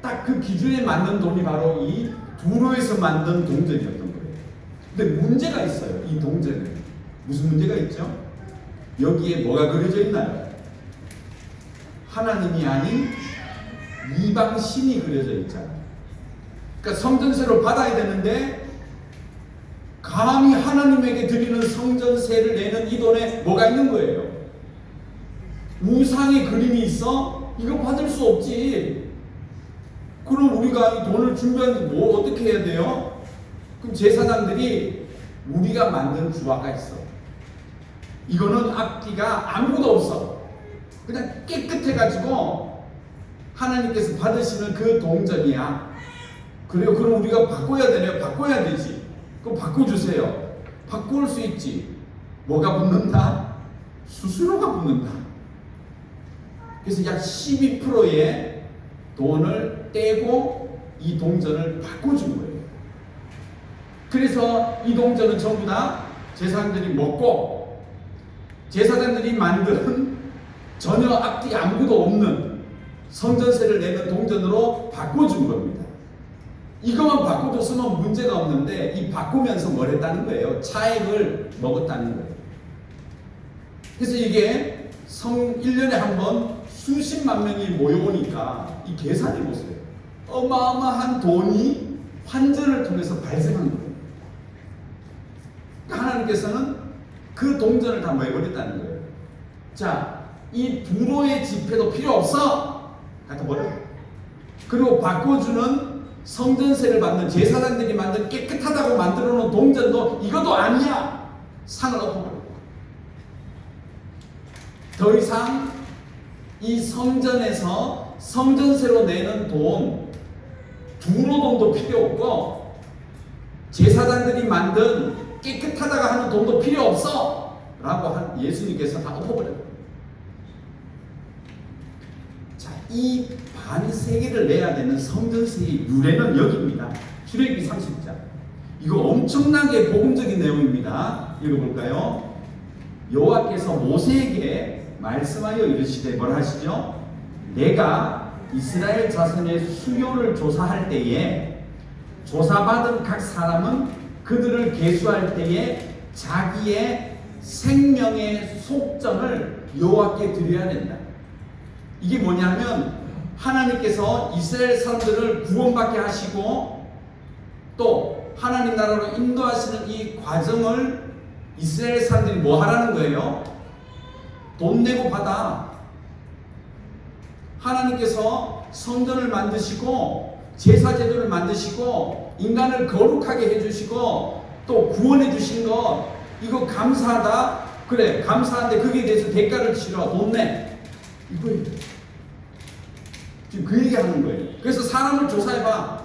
Speaker 1: 딱 그 기준에 맞는 돈이 바로 이 두로에서 만든 동전이었던 거예요. 근데 문제가 있어요. 이 동전에 무슨 문제가 있죠? 여기에 뭐가 그려져 있나요? 하나님이 아닌 이방 신이 그려져 있잖아요. 그러니까 성전세로 받아야 되는데 감히 하나님에게 드리는 성전세를 내는 이 돈에 뭐가 있는 거예요? 우상의 그림이 있어? 이거 받을 수 없지. 그럼 우리가 이 돈을 준비하는데 뭐 어떻게 해야 돼요? 그럼 제사장들이 우리가 만든 주화가 있어. 이거는 앞뒤가 아무것도 없어. 그냥 깨끗해가지고 하나님께서 받으시는 그 동전이야. 그래요. 그럼 우리가 바꿔야 되네요. 바꿔야 되지. 그럼 바꿔주세요. 바꿀 수 있지. 뭐가 붙는다? 수수료가 붙는다. 그래서 약 12%의 돈을 떼고 이 동전을 바꿔준 거예요. 그래서 이 동전은 전부 다 제사장들이 먹고, 제사장들이 만든 전혀 앞뒤 아무것도 없는 성전세를 내는 동전으로 바꿔준 겁니다. 이것만 바꿔줬으면 문제가 없는데, 이 바꾸면서 뭘 했다는 거예요? 차액을 먹었다는 거예요. 그래서 이게 1년에 한 번 수십만 명이 모여오니까 이 계산해 보세요. 어마어마한 돈이 환전을 통해서 발생한 거예요. 하나님께서는 그 동전을 다 모여버렸다는 거예요. 자, 이 두로의 지폐도 필요 없어! 갖다 버려. 그리고 바꿔주는 성전세를 받는 제사장들이 만든 깨끗하다고 만들어 놓은 동전도 이것도 아니야! 상을 엎어버려. 더 이상 이 성전에서 성전세로 내는 돈, 두로 돈도 필요 없고, 제사장들이 만든 깨끗하다고 하는 돈도 필요 없어! 라고 예수님께서 다 엎어버려요. 자, 이 반세겔을 내야 되는 성전세의 유래는 여기입니다. 출애굽기 30장. 이거 엄청나게 복음적인 내용입니다. 읽어볼까요? 여호와께서 모세에게 말씀하여 이르시되, 뭘 하시죠? 내가 이스라엘 자손의 수요를 조사할 때에 조사받은 각 사람은 그들을 계수할 때에 자기의 생명의 속전을 여호와께 드려야 된다. 이게 뭐냐면, 하나님께서 이스라엘 사람들을 구원받게 하시고 또 하나님 나라로 인도하시는 이 과정을 이스라엘 사람들이 뭐 하라는 거예요? 돈 내고 받아. 하나님께서 성전을 만드시고 제사 제도를 만드시고 인간을 거룩하게 해주시고
Speaker 5: 또 구원해 주신 거 이거 감사하다. 그래 감사한데 거기에 대해서 대가를 치러 돈 내. 이거예요. 지금 그 얘기하는 거예요. 그래서 사람을 조사해봐.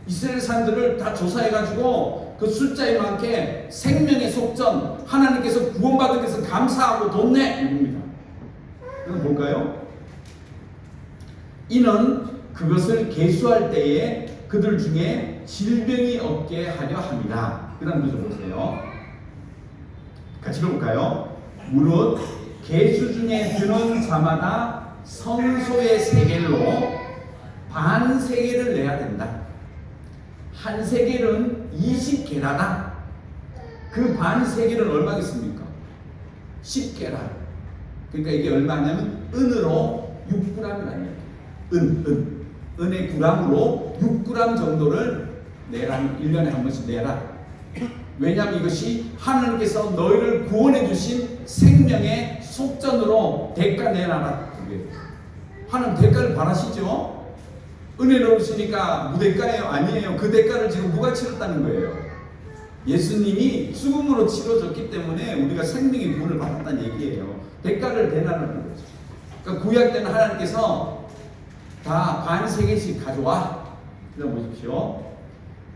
Speaker 5: 이스라엘 사람들을 다 조사해가지고 그 숫자에 맞게 생명의 속전 하나님께서 구원받은 것을 감사하고 돈 내. 이겁니다. 그럼 볼까요? 이는 그것을 계수할 때에 그들 중에 질병이 없게 하려 합니다. 그 다음 구절 보세요. 같이 읽어볼까요? 무릇 계수 중에 드는 자마다 성소의 세겔로 반 세겔을 내야 된다. 한 세겔은 20게라다. 그 반 세겔은 얼마겠습니까? 10게라. 그러니까 이게 얼마냐면 은으로 6g이라는 얘기예요. 은의 9g으로 6g 정도를 내라. 1년에 한 번씩 내라. 왜냐하면 이것이 하나님께서 너희를 구원해 주신 생명의 속전으로 대가 내놔라. 하나님 대가를 바라시죠? 은혜로 오시니까 무대가예요? 아니에요. 그 대가를 지금 누가 치렀다는 거예요? 예수님이 죽음으로 치러졌기 때문에 우리가 생명의 구원을 받았다는 얘기예요. 대가를 대라는 거죠. 그러니까 구약 때는 하나님께서 다 반 세겔씩 가져와. 그럼 보십시오.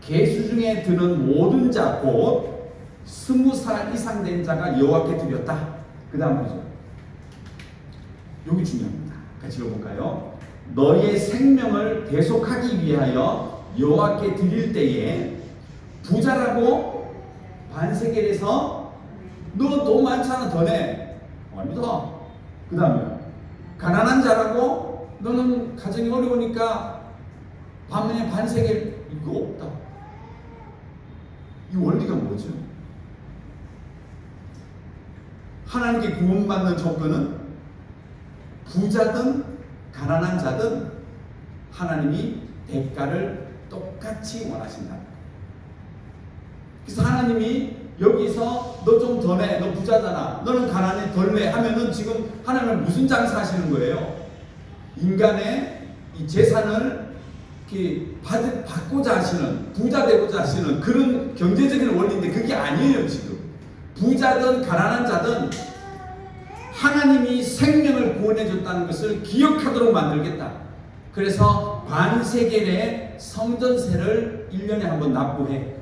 Speaker 5: 계수 중에 드는 모든 자 곧 20살 이상 된 자가 여호와께 드렸다. 그 다음 보죠. 여기 중요합니다. 같이 읽어볼까요? 너의 생명을 대속하기 위하여 여호와께 드릴 때에 부자라고 반세겔에서 너 돈 많잖아 더 내. 아니다. 그 다음에 가난한 자라고 너는 가정이 어려우니까 반면에 반세겔 이거 없다. 이 원리가 뭐죠? 하나님께 구원받는 조건은 부자든 가난한 자든 하나님이 대가를 똑같이 원하신다. 그래서 하나님이 여기서 너 좀 더 내, 너 부자잖아, 너는 가난해 덜 내 하면은 지금 하나님은 무슨 장사하시는 거예요? 인간의 이 재산을 이렇게 받고자 하시는, 부자 되고자 하시는 그런 경제적인 원리인데 그게 아니에요. 지금 부자든 가난한 자든 하나님이 생명을 구원해 줬다는 것을 기억하도록 만들겠다. 그래서 반세겔의 성전세를 1년에 한 번 납부해.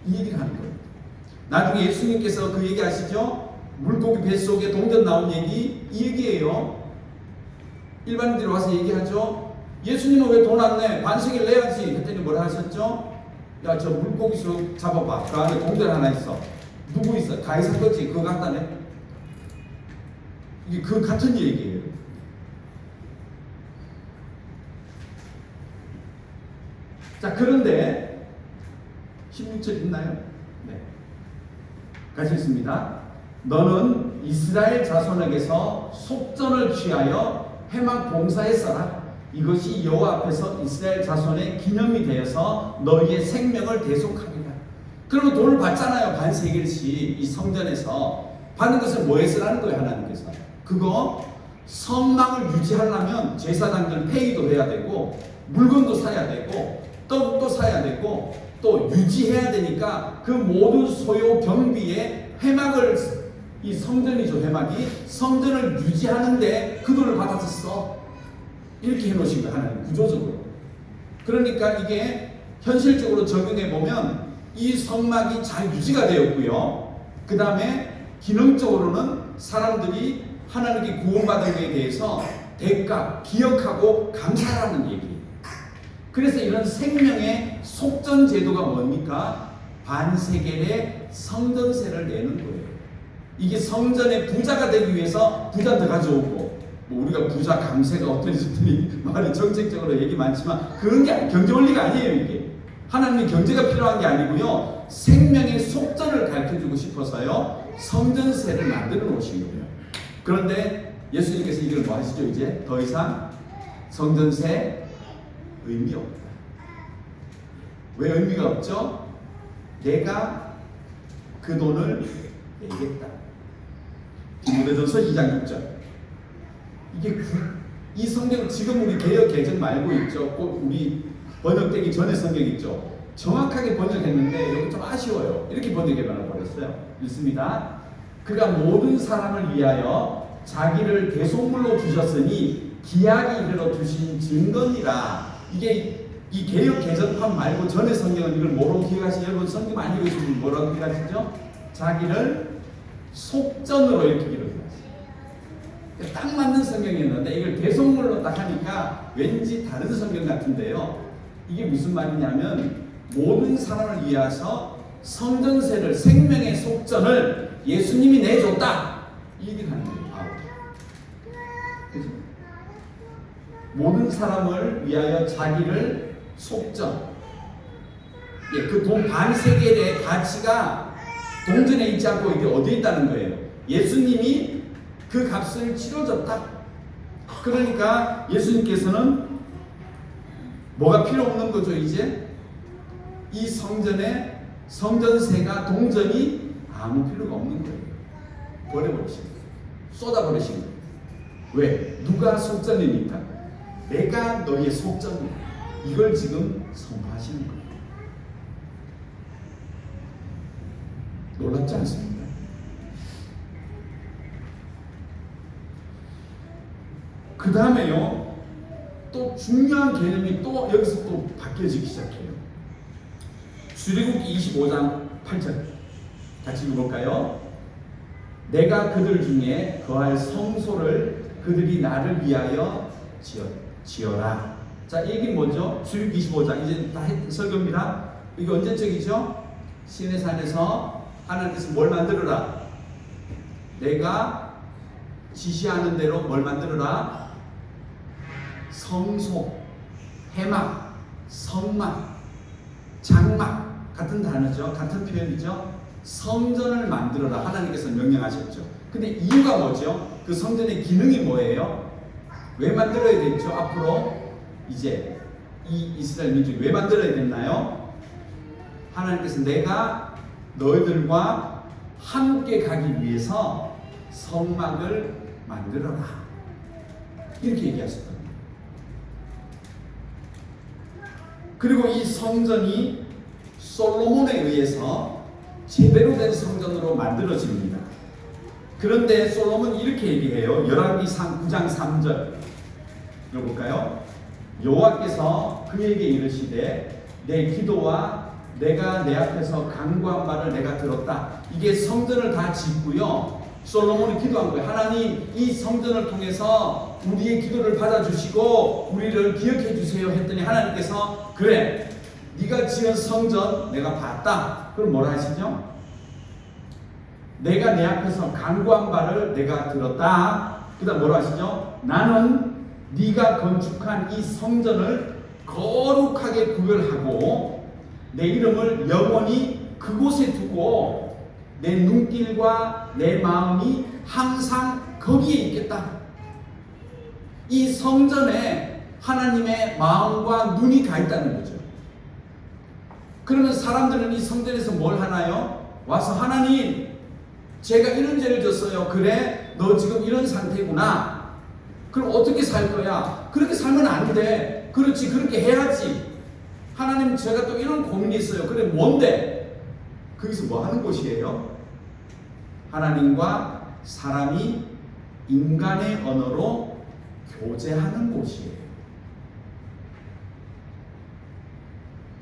Speaker 5: 이 얘기를 하는 거예요. 나중에 예수님께서 그 얘기 하시죠? 물고기 뱃속에 동전 나온 얘기, 이 얘기예요. 일반인들이 와서 얘기하죠. 예수님은 왜 돈 안 내? 반세겔 내야지. 그랬더니 뭐라 하셨죠? 야, 저 물고기 속 잡아봐. 그 안에 동전 하나 있어. 누구 있어? 가이사 거지. 그거 갖다 내. 이게 그 같은 얘기예요. 자, 그런데 16절 있나요? 네. 같이 있습니다. 너는 이스라엘 자손에게서 속전을 취하여 해막 봉사했어라. 이것이 여호와 앞에서 이스라엘 자손의 기념이 되어서 너희의 생명을 대속하리라. 그러면 돈을 받잖아요. 반세겔씩 이 성전에서 받는 것을 뭐에 쓰라는 거예요? 하나님께서 그거 성망을 유지하려면 제사장들 페이도 해야 되고 물건도 사야 되고 떡도 사야 되고 또 유지해야 되니까 그 모든 소요 경비에 회막을, 이 성전이죠. 회막이 성전을 유지하는데 그 돈을 받아서 써. 이렇게 해놓으신 거예요. 하나님 구조적으로. 그러니까 이게 현실적으로 적용해 보면 이 성막이 잘 유지가 되었고요. 그 다음에 기능적으로는 사람들이 하나님께 구원받은 것에 대해서 대가, 기억하고 감사하는 얘기예요. 그래서 이런 생명의 속전 제도가 뭡니까? 반세겔의 성전세를 내는 거예요. 이게 성전의 부자가 되기 위해서 부자 더 가져오고, 뭐 우리가 부자 감세가 어떤지 말이 정책적으로 얘기 많지만 그런 게 경제 원리가 아니에요. 이게 하나님의 경제가 필요한 게 아니고요, 생명의 속전을 가르쳐주고 싶어서요 성전세를 만들어 놓으신 거예요. 그런데 예수님께서 이걸 뭐 하시죠? 이제 더 이상 성전세 의미 없다. 왜 의미가 없죠? 내가 그 돈을 내겠다. 디모데전서 2장 6절. 이게 이 성경을 지금 우리 개역 개정 말고 있죠. 꼭 우리 번역되기 전에 성경 있죠. 정확하게 번역했는데 여기 좀 아쉬워요. 이렇게 번역해 버렸어요. 읽습니다. 그가 모든 사람을 위하여 자기를 대속물로 주셨으니 기약이 이르러 주신 증거니라. 이게 이 개역 개정판 말고 전의 성경은 이걸 뭐라고 기억하시죠? 여러분 성경 많이 읽으신 분 뭐라고 기억하시죠? 자기를 속전으로 이렇게 기록했어요. 딱 맞는 성경이었는데 이걸 대속물로 딱 하니까 왠지 다른 성경 같은데요. 이게 무슨 말이냐면 모든 사람을 위해서 성전세를 생명의 속전을 예수님이 내줬다 이 얘기를 하는 거예요. 그죠? 모든 사람을 위하여 자기를 속전. 예, 그 돈 반세겔의 가치가 동전에 있지 않고 이게 어디에 있다는 거예요. 예수님이 그 값을 치러줬다. 그러니까 예수님께서는 뭐가 필요 없는 거죠. 이제 이 성전에 성전세가 동전이 아무 필요가 없는 거예요. 버려버리신 거예요. 쏟아버리신 거예요. 왜? 누가 속전이니까 내가 너의 속전이야. 이걸 지금 선포하시는 거예요. 놀랍지 않습니까? 그 다음에요, 또 중요한 개념이 또 여기서 또 바뀌어지기 시작해요. 출애굽기 25장 8절 같이 읽어볼까요? 내가 그들 중에 거할 성소를 그들이 나를 위하여 지어라. 자, 이 얘기는 뭐죠? 출애굽기 25장 이제 다 설교입니다. 이게 언제적이죠? 시내산에서 하나님께서 뭘 만들어라? 내가 지시하는 대로 뭘 만들어라? 성소, 회막, 성막, 장막 같은 단어죠. 같은 표현이죠. 성전을 만들어라 하나님께서 명령하셨죠. 근데 이유가 뭐죠? 그 성전의 기능이 뭐예요? 왜 만들어야 됐죠? 앞으로 이제 이 이스라엘 민족이 왜 만들어야 됐나요? 하나님께서 내가 너희들과 함께 가기 위해서 성막을 만들어라 이렇게 얘기하셨거든요. 그리고 이 성전이 솔로몬에 의해서 제대로 된 성전으로 만들어집니다. 그런데 솔로몬이 이렇게 얘기해요. 열왕기 9장 3절 읽어볼까요? 여호와께서 그에게 이르시되 내 기도와 내가 내 앞에서 간구한 바를 내가 들었다. 이게 성전을 다 짓고요. 솔로몬이 기도한 거예요. 하나님, 이 성전을 통해서 우리의 기도를 받아주시고 우리를 기억해 주세요 했더니 하나님께서 그래, 네가 지은 성전 내가 봤다. 그럼 뭐라 하시죠? 내가 내 앞에서 간구한 바를 내가 들었다. 그 다음 뭐라 하시죠? 나는 네가 건축한 이 성전을 거룩하게 구별하고 내 이름을 영원히 그곳에 두고 내 눈길과 내 마음이 항상 거기에 있겠다. 이 성전에 하나님의 마음과 눈이 가 있다는 거죠. 그러면 사람들은 이 성전에서 뭘 하나요? 와서 하나님, 제가 이런 죄를 졌어요. 그래, 너 지금 이런 상태구나. 그럼 어떻게 살 거야? 그렇게 살면 안 돼. 그렇지, 그렇게 해야지. 하나님, 제가 또 이런 고민이 있어요. 그래, 뭔데? 거기서 뭐 하는 곳이에요? 하나님과 사람이 인간의 언어로 교제하는 곳이에요.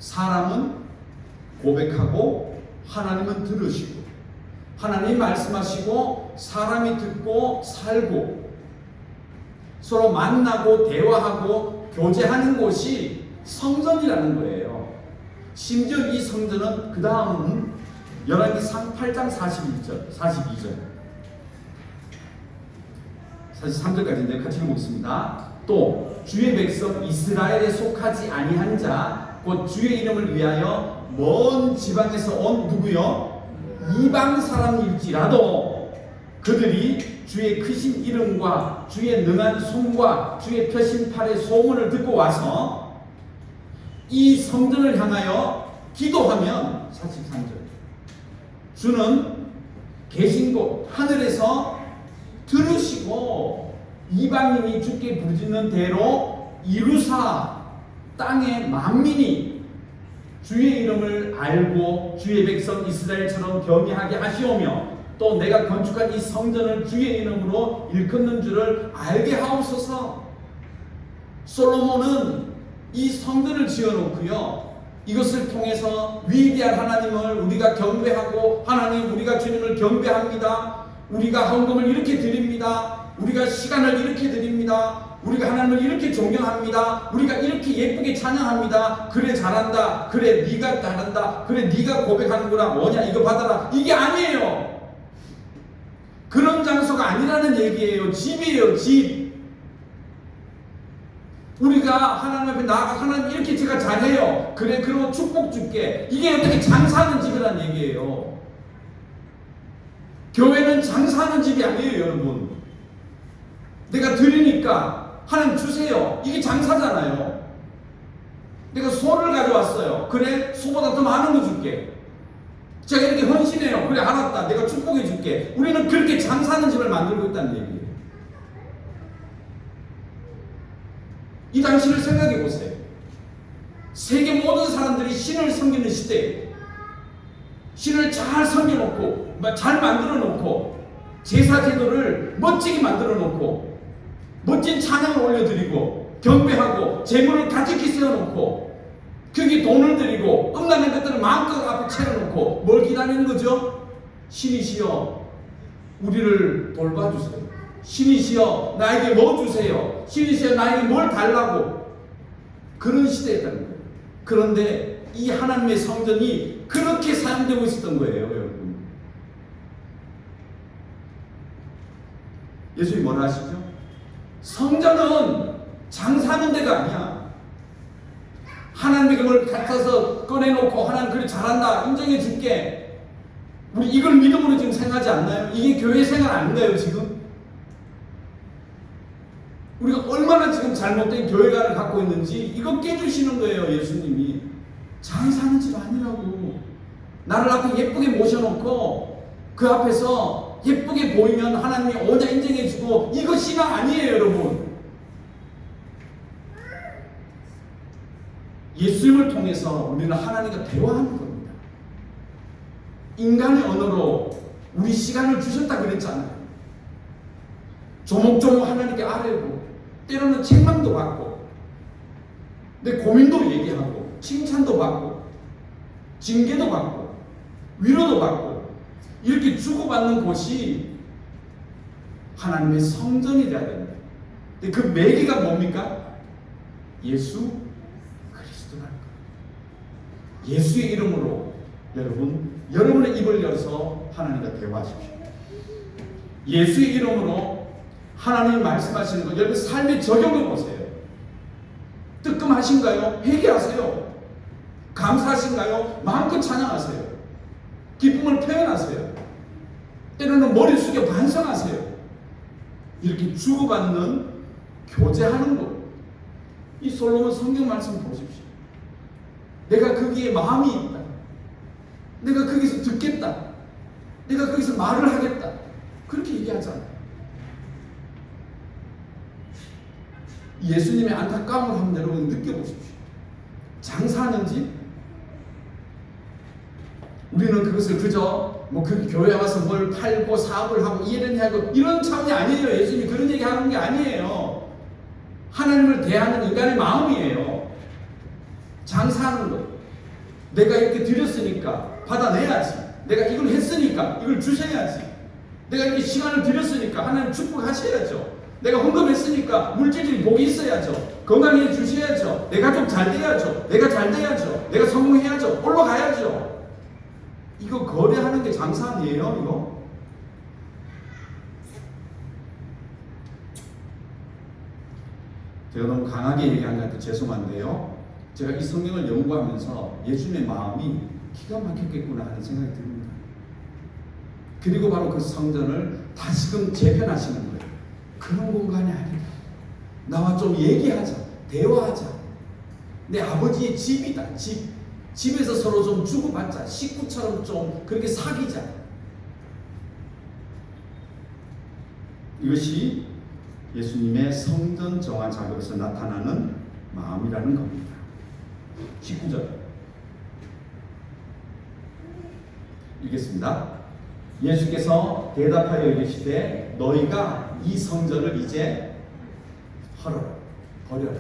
Speaker 5: 사람은 고백하고 하나님은 들으시고, 하나님 말씀하시고 사람이 듣고 살고 서로 만나고 대화하고 교제하는 곳이 성전이라는 거예요. 심지어 이 성전은 그 다음은 열왕기 8장 42절 43절까지인데 같이 읽어보겠습니다. 또 주의 백성 이스라엘에 속하지 아니한 자 곧 주의 이름을 위하여 먼 지방에서 온 누구요? 이방 사람일지라도 그들이 주의 크신 이름과 주의 능한 손과 주의 펴신 팔의 소문을 듣고 와서 이 성전을 향하여 기도하면 43절 주는 계신 곳 하늘에서 들으시고 이방인이 주께 부르짖는 대로 이루사 땅의 만민이 주의 이름을 알고 주의 백성 이스라엘처럼 경외하게 하시오며 또 내가 건축한 이 성전을 주의 이름으로 일컫는 줄을 알게 하옵소서. 솔로몬은 이 성전을 지어놓고요, 이것을 통해서 위대한 하나님을 우리가 경배하고, 하나님 우리가 주님을 경배합니다, 우리가 헌금을 이렇게 드립니다, 우리가 시간을 이렇게 드립니다, 우리가 하나님을 이렇게 존경합니다, 우리가 이렇게 예쁘게 찬양합니다, 그래 잘한다, 그래 네가 잘한다, 그래 네가 고백하는구나, 뭐냐 이거 받아라, 이게 아니에요. 그런 장소가 아니라는 얘기예요. 집이에요, 집. 우리가 하나님 앞에 나아가 하나님 이렇게 제가 잘해요, 그래 그러고 축복 줄게, 이게 어떻게 장사하는 집이라는 얘기예요. 교회는 장사하는 집이 아니에요, 여러분. 내가 드리니까 하나님 주세요, 이게 장사잖아요. 내가 소를 가져왔어요, 그래 소보다 더 많은 거 줄게, 제가 이렇게 헌신해요, 그래 알았다, 내가 축복해 줄게. 우리는 그렇게 장사하는 집을 만들고 있다는 얘기예요. 이 당시를 생각해 보세요. 세계 모든 사람들이 신을 섬기는 시대에 신을 잘 섬겨놓고 잘 만들어 놓고 제사 제도를 멋지게 만들어 놓고 멋진 찬양을 올려드리고 경배하고 재물을 가득히 세워놓고 거기 돈을 들이고 음란한 것들을 마음껏 앞에 채워놓고 뭘 기다리는 거죠? 신이시여 우리를 돌봐주세요, 신이시여 나에게 뭐 주세요, 신이시여 나에게 뭘 달라고, 그런 시대였다는 거예요. 그런데 이 하나님의 성전이 그렇게 사용되고 있었던 거예요, 여러분. 예수님이 뭐라 하시죠? 성전은 장사하는 데가 아니야. 하나님의 그걸 갖다서 꺼내놓고 하나님 그래 잘한다, 인정해 줄게, 우리 이걸 믿음으로 지금 생각하지 않나요? 이게 교회 생활 아닌가요, 지금? 우리가 얼마나 지금 잘못된 교회관을 갖고 있는지 이거 깨주시는 거예요, 예수님이. 장사하는 집 아니라고. 나를 앞에 예쁘게 모셔놓고 그 앞에서 예쁘게 보이면 하나님이 오냐 인정해주고, 이거 신앙 아니에요, 여러분. 예수님을 통해서 우리는 하나님과 대화하는 겁니다. 인간의 언어로 우리 시간을 주셨다 그랬잖아요. 조목조목 하나님께 아뢰고, 때로는 책망도 받고, 내 고민도 얘기하고, 칭찬도 받고, 징계도 받고, 위로도 받고, 이렇게 주고받는 곳이 하나님의 성전이 되어야 됩니다. 근데 그 매개가 뭡니까? 예수 그리스도라는 거예요. 예수의 이름으로 여러분의 입을 열어서 하나님과 대화하십시오. 예수의 이름으로 하나님이 말씀하시는 것 여러분 삶에 적용해 보세요. 뜨끔하신가요? 회개하세요. 감사하신가요? 마음껏 찬양하세요. 기쁨을 표현하세요. 때로는 머리 숙여 반성하세요. 이렇게 주고받는, 교제하는 것. 이 솔로몬 성경 말씀 보십시오. 내가 거기에 마음이 있다, 내가 거기서 듣겠다, 내가 거기서 말을 하겠다, 그렇게 얘기하잖아요. 예수님의 안타까움을 한번 여러분 느껴보십시오. 장사하는 집, 우리는 그것을 그저 그 교회 와서 뭘 팔고 사업을 하고 이런 차원이 아니에요. 예수님이 그런 얘기 하는 게 아니에요. 하나님을 대하는 인간의 마음이에요. 장사하는 것. 내가 이렇게 드렸으니까 받아내야지. 내가 이걸 했으니까 이걸 주셔야지. 내가 이렇게 시간을 드렸으니까 하나님 축복하셔야죠. 내가 헌금했으니까 물질적인 복이 있어야죠. 건강해 주셔야죠. 내 가족 잘 돼야죠. 내가 잘 돼야죠. 내가 성공해야죠. 올라가야죠. 이거 거래하는 게 장사 아니에요, 이거? 제가 너무 강하게 얘기한 것 같아서 죄송한데요. 제가 이 성경을 연구하면서 예수님의 마음이 기가 막혔겠구나 하는 생각이 듭니다. 그리고 바로 그 성전을 다시금 재편하시는 거예요. 그런 공간이 아니다. 나와 좀 얘기하자, 대화하자. 내 아버지의 집이다, 집. 집에서 서로 좀 주고받자. 식구처럼 좀 그렇게 사귀자. 이것이 예수님의 성전 정화 작업에서 나타나는 마음이라는 겁니다. 19절. 읽겠습니다. 예수께서 대답하여 이르시되 너희가 이 성전을 이제 헐어라, 버려라.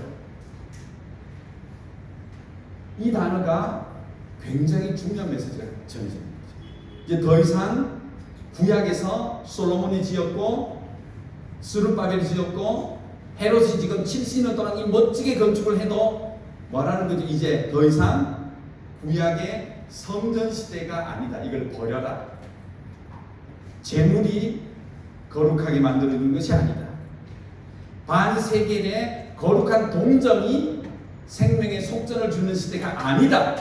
Speaker 5: 이 단어가 굉장히 중요한 메시지가 전해집니다. 이제 더 이상 구약에서 솔로몬이 지었고 스룹바벨이 지었고 헤롯이 지금 70년 동안 이 멋지게 건축을 해도 뭐라는 거죠? 이제 더 이상 구약의 성전 시대가 아니다. 이걸 버려라. 재물이 거룩하게 만들어주는 것이 아니다. 반세겔의 거룩한 동정이 생명의 속전을 주는 시대가 아니다.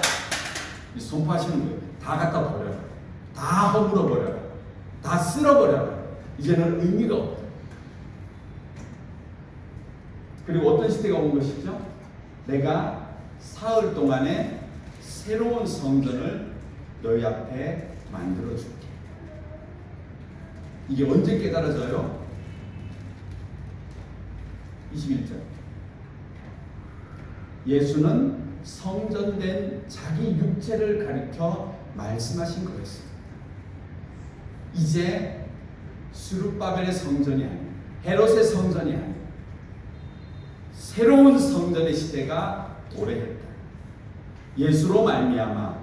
Speaker 5: 선포하시는 거예요. 다 갖다 버려라. 다 허물어 버려라. 다 쓸어버려라. 이제는 의미가 없다. 그리고 어떤 시대가 온 것이죠? 내가 사흘 동안에 새로운 성전을 너희 앞에 만들어 줄게. 이게 언제 깨달아져요? 21절. 예수는 성전된 자기 육체를 가리켜 말씀하신 거였습니다. 이제 스룹바벨의 성전이 아니고 헤롯의 성전이 아니고 새로운 성전의 시대가 도래했다. 예수로 말미암아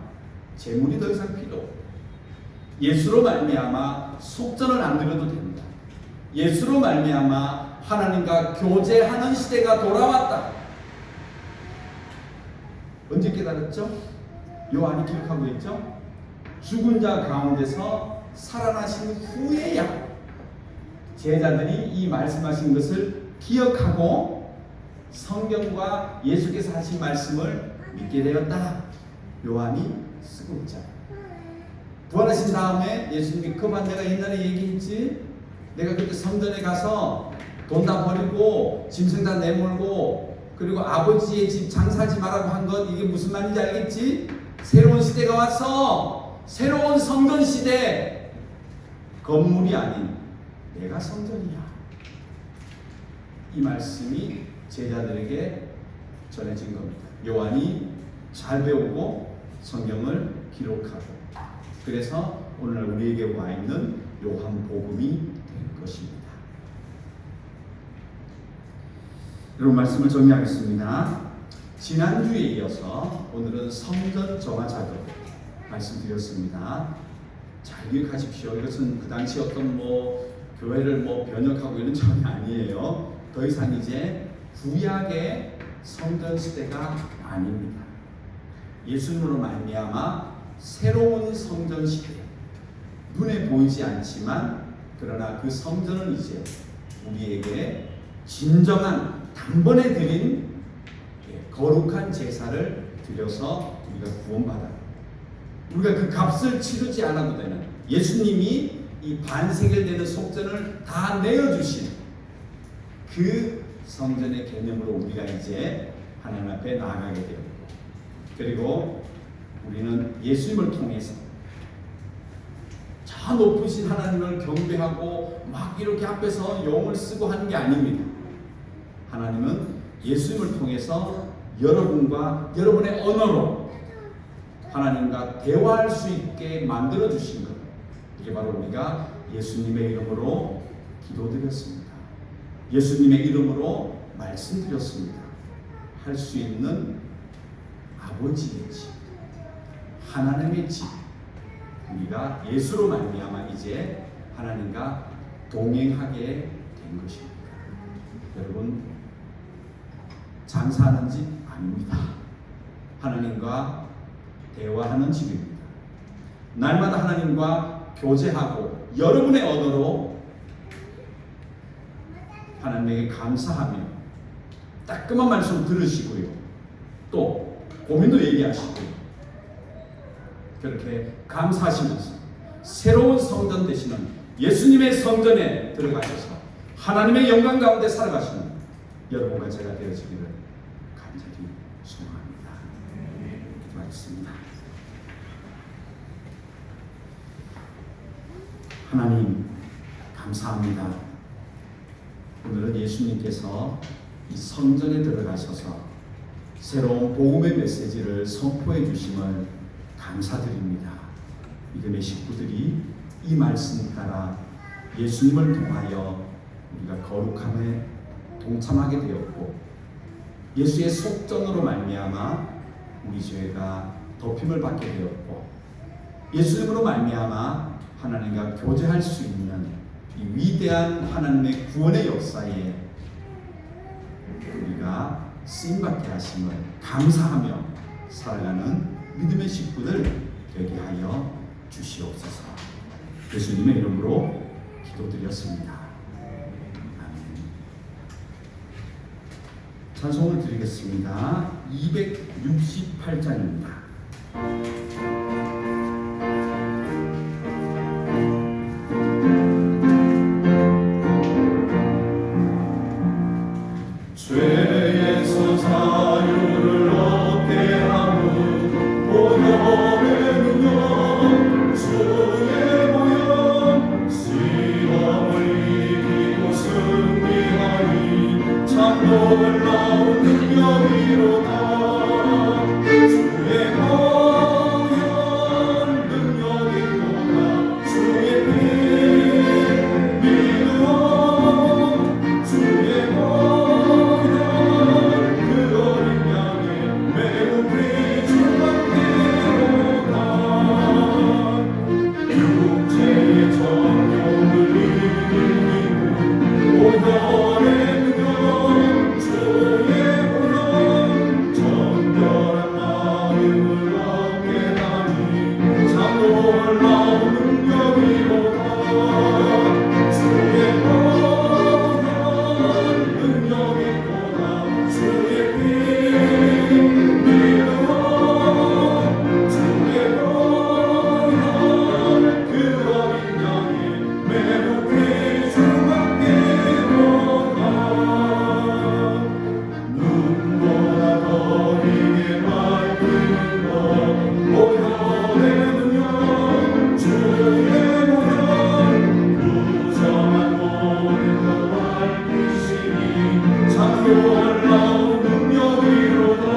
Speaker 5: 재물이 더 이상 필요 없다. 예수로 말미암아 속전을 안 드려도 된다. 예수로 말미암아 하나님과 교제하는 시대가 돌아왔다. 언제 깨달았죠? 요한이 기록하고 있죠? 죽은 자 가운데서 살아나신 후에야 제자들이 이 말씀하신 것을 기억하고 성경과 예수께서 하신 말씀을 믿게 되었다. 요한이 쓰고 있잖아요. 부활하신 다음에 예수님이 그만 내가 옛날에 얘기했지? 내가 그때 성전에 가서 돈 다 버리고 짐승 다 내몰고 그리고 아버지의 집 장사하지 말라고 한 것 이게 무슨 말인지 알겠지? 새로운 시대가 와서 새로운 성전 시대. 건물이 아닌 내가 성전이야. 이 말씀이 제자들에게 전해진 겁니다. 요한이 잘 배우고 성경을 기록하고 그래서 오늘 우리에게 와 있는 요한복음이 된 것입니다. 여러분 말씀을 정리하겠습니다. 지난주에 이어서 오늘은 성전 정화 작업 말씀드렸습니다. 잘 기억하십시오. 이것은 그 당시 어떤 교회를 변혁하고 이런 점이 아니에요. 더 이상 이제 구약의 성전 시대가 아닙니다. 예수님으로 말미암아 새로운 성전 시대. 눈에 보이지 않지만 그러나 그 성전은 이제 우리에게 진정한 단번에 드린 거룩한 제사를 드려서 우리가 구원받아요. 우리가 그 값을 치르지 않아도 되는 예수님이 이 반세겔 되는 속전을 다 내어주신 그 성전의 개념으로 우리가 이제 하나님 앞에 나아가게 되고 그리고 우리는 예수님을 통해서 저 높으신 하나님을 경배하고 막 이렇게 앞에서 영을 쓰고 하는 게 아닙니다. 하나님은 예수님을 통해서 여러분과 여러분의 언어로 하나님과 대화할 수 있게 만들어 주신 것. 이게 바로 우리가 예수님의 이름으로 기도드렸습니다. 예수님의 이름으로 말씀드렸습니다. 할 수 있는 아버지의 집, 하나님의 집. 우리가 예수로 말미암아 이제 하나님과 동행하게 된 것입니다. 여러분 장사하는 집 아닙니다. 하나님과 대화하는 집입니다. 날마다 하나님과 교제하고 여러분의 언어로 하나님에게 감사하며 따끔한 말씀 들으시고요. 또 고민도 얘기하시고요. 그렇게 감사하시면서 새로운 성전 되시는 예수님의 성전에 들어가셔서 하나님의 영광 가운데 살아가시는 여러분과 제가 되어지기를 간절히 소망합니다. 기도하겠습니다. 하나님 감사합니다. 오늘은 예수님께서 이 성전에 들어가셔서 새로운 복음의 메시지를 선포해 주심을 감사드립니다. 믿음의 식구들이 이 말씀 따라 예수님을 통하여 우리가 거룩함에 동참하게 되었고 예수의 속전으로 말미암아 우리 죄가 덮임을 받게 되었고 예수님으로 말미암아 하나님과 교제할 수 있는 이 위대한 하나님의 구원의 역사에 우리가 쓰임받게 하심을 감사하며 살아가는 믿음의 식구들 되게 하여 주시옵소서. 예수님의 이름으로 기도드렸습니다. 아멘. 찬송을 드리겠습니다. 268장입니다.
Speaker 1: 죄에서 자유를 얻게 하는 보혈의 능력 주의 보혈 시험을 이기고 승리하니 참 놀라운 능력이로다 주의 보혈 능력이로다 주의 피 믿어 주의 보혈 그 어린 양의 매우 귀중하게로다 육체의 정욕을 이기고 보혈의 능력 주의 보혈 정결한 마음을 얻게 하니 참 놀라운 능력이로다 주의 보혈 능력이로다 주의 피 믿어 주의 보혈 그 어린 양의 매우 귀중하게로다 눈보다 더 희게 밝히는 것 보혈의 능력 주의 보혈 부정한 모든 것 밝히시니 참 놀라운 능력이로다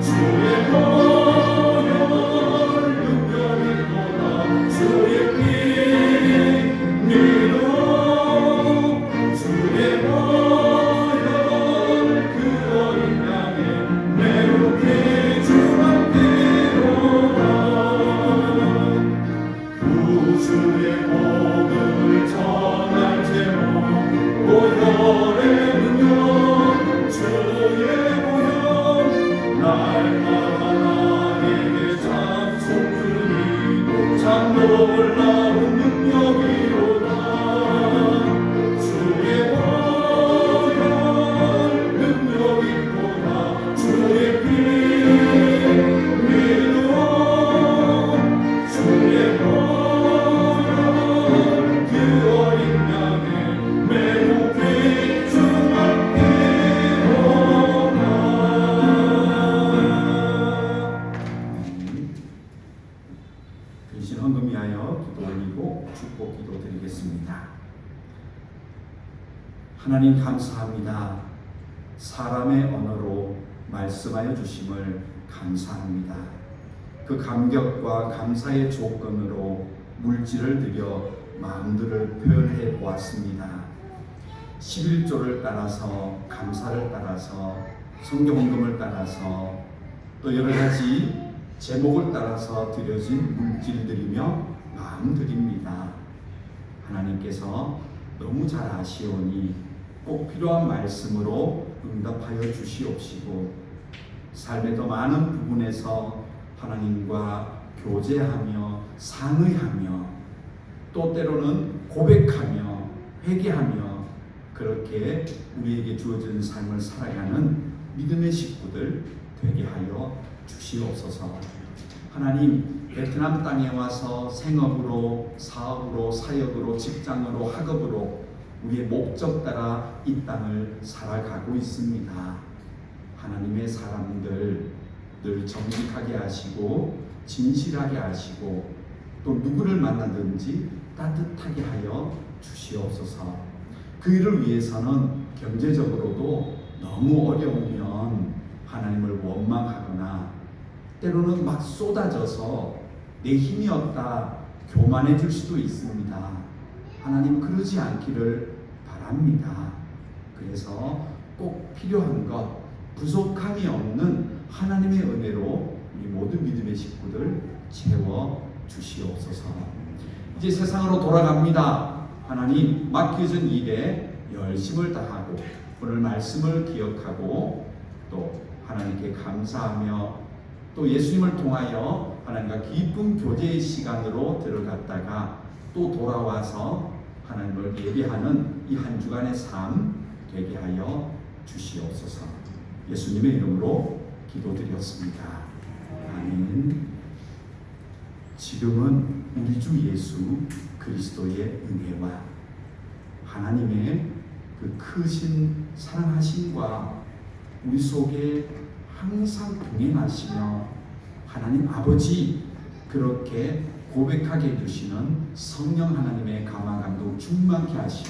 Speaker 1: 주의 보혈 능력이로다 주의 피 믿어 주의 보혈 그 어린 양의 매우 귀중하게로다 구주의 복음을 전할 제목 보혈의 능력 주의 보혈 날마다 나에게 찬송 주니 참 놀라운 능력이로다 주의 보혈 능력이로다 주의 피 믿어 주의 보혈 그 어린 양의 매우 귀중하게로다 대신 헌금 위하여 기도 올리고 축복 기도 드리겠습니다. 하나님 감사합니다. 사람의 언어로 말씀하여 주심을 감사합니다. 그 감격과 감사의 조건으로 물질을 드려 마음들을 표현해 보았습니다. 11조를 따라서 감사를 따라서 성경 헌금을 따라서 또 여러 가지 제목을 따라서 드려진 물질들이며 마음들입니다. 하나님께서 너무 잘 아시오니 꼭 필요한 말씀으로 응답하여 주시옵시고 삶의 더 많은 부분에서 하나님과 교제하며 상의하며 또 때로는 고백하며 회개하며 그렇게 우리에게 주어진 삶을 살아가는 믿음의 식구들 되게 하여 주시옵소서. 하나님, 베트남 땅에 와서 생업으로, 사업으로, 사역으로, 직장으로, 학업으로 우리의 목적 따라 이 땅을 살아가고 있습니다. 하나님의 사람들 늘 정직하게 하시고 진실하게 하시고 또 누구를 만나든지 따뜻하게 하여 주시옵소서. 그 일을 위해서는 경제적으로도 너무 어려우면 하나님을 원망하거나 때로는 막 쏟아져서
Speaker 5: 내 힘이 없다 교만해질 수도 있습니다. 하나님 그러지 않기를 바랍니다. 그래서 꼭 필요한 것, 부족함이 없는 하나님의 은혜로 우리 모든 믿음의 식구들 채워 주시옵소서. 이제 세상으로 돌아갑니다. 하나님 맡겨진 일에 열심을 다하고 오늘 말씀을 기억하고 또 하나님께 감사하며 또 예수님을 통하여 하나님과 기쁜 교제의 시간으로 들어갔다가 또 돌아와서 하나님을 예배하는 이 한 주간의 삶 되게 하여 주시옵소서. 예수님의 이름으로 기도드렸습니다. 아멘. 지금은 우리 주 예수 그리스도의 은혜와 하나님의 그 크신 사랑하심과 우리 속에 항상 동행하시며 하나님 아버지 그렇게 고백하게 해주시는 성령 하나님의 감화 감동 충만케 하시고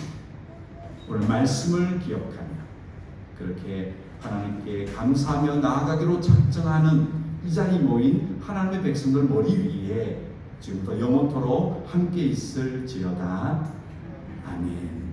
Speaker 5: 오늘 말씀을 기억하며 그렇게 하나님께 감사하며 나아가기로 작정하는 이 자리에 모인 하나님의 백성들 머리 위에 지금부터 영원토록 함께 있을지어다. 아멘.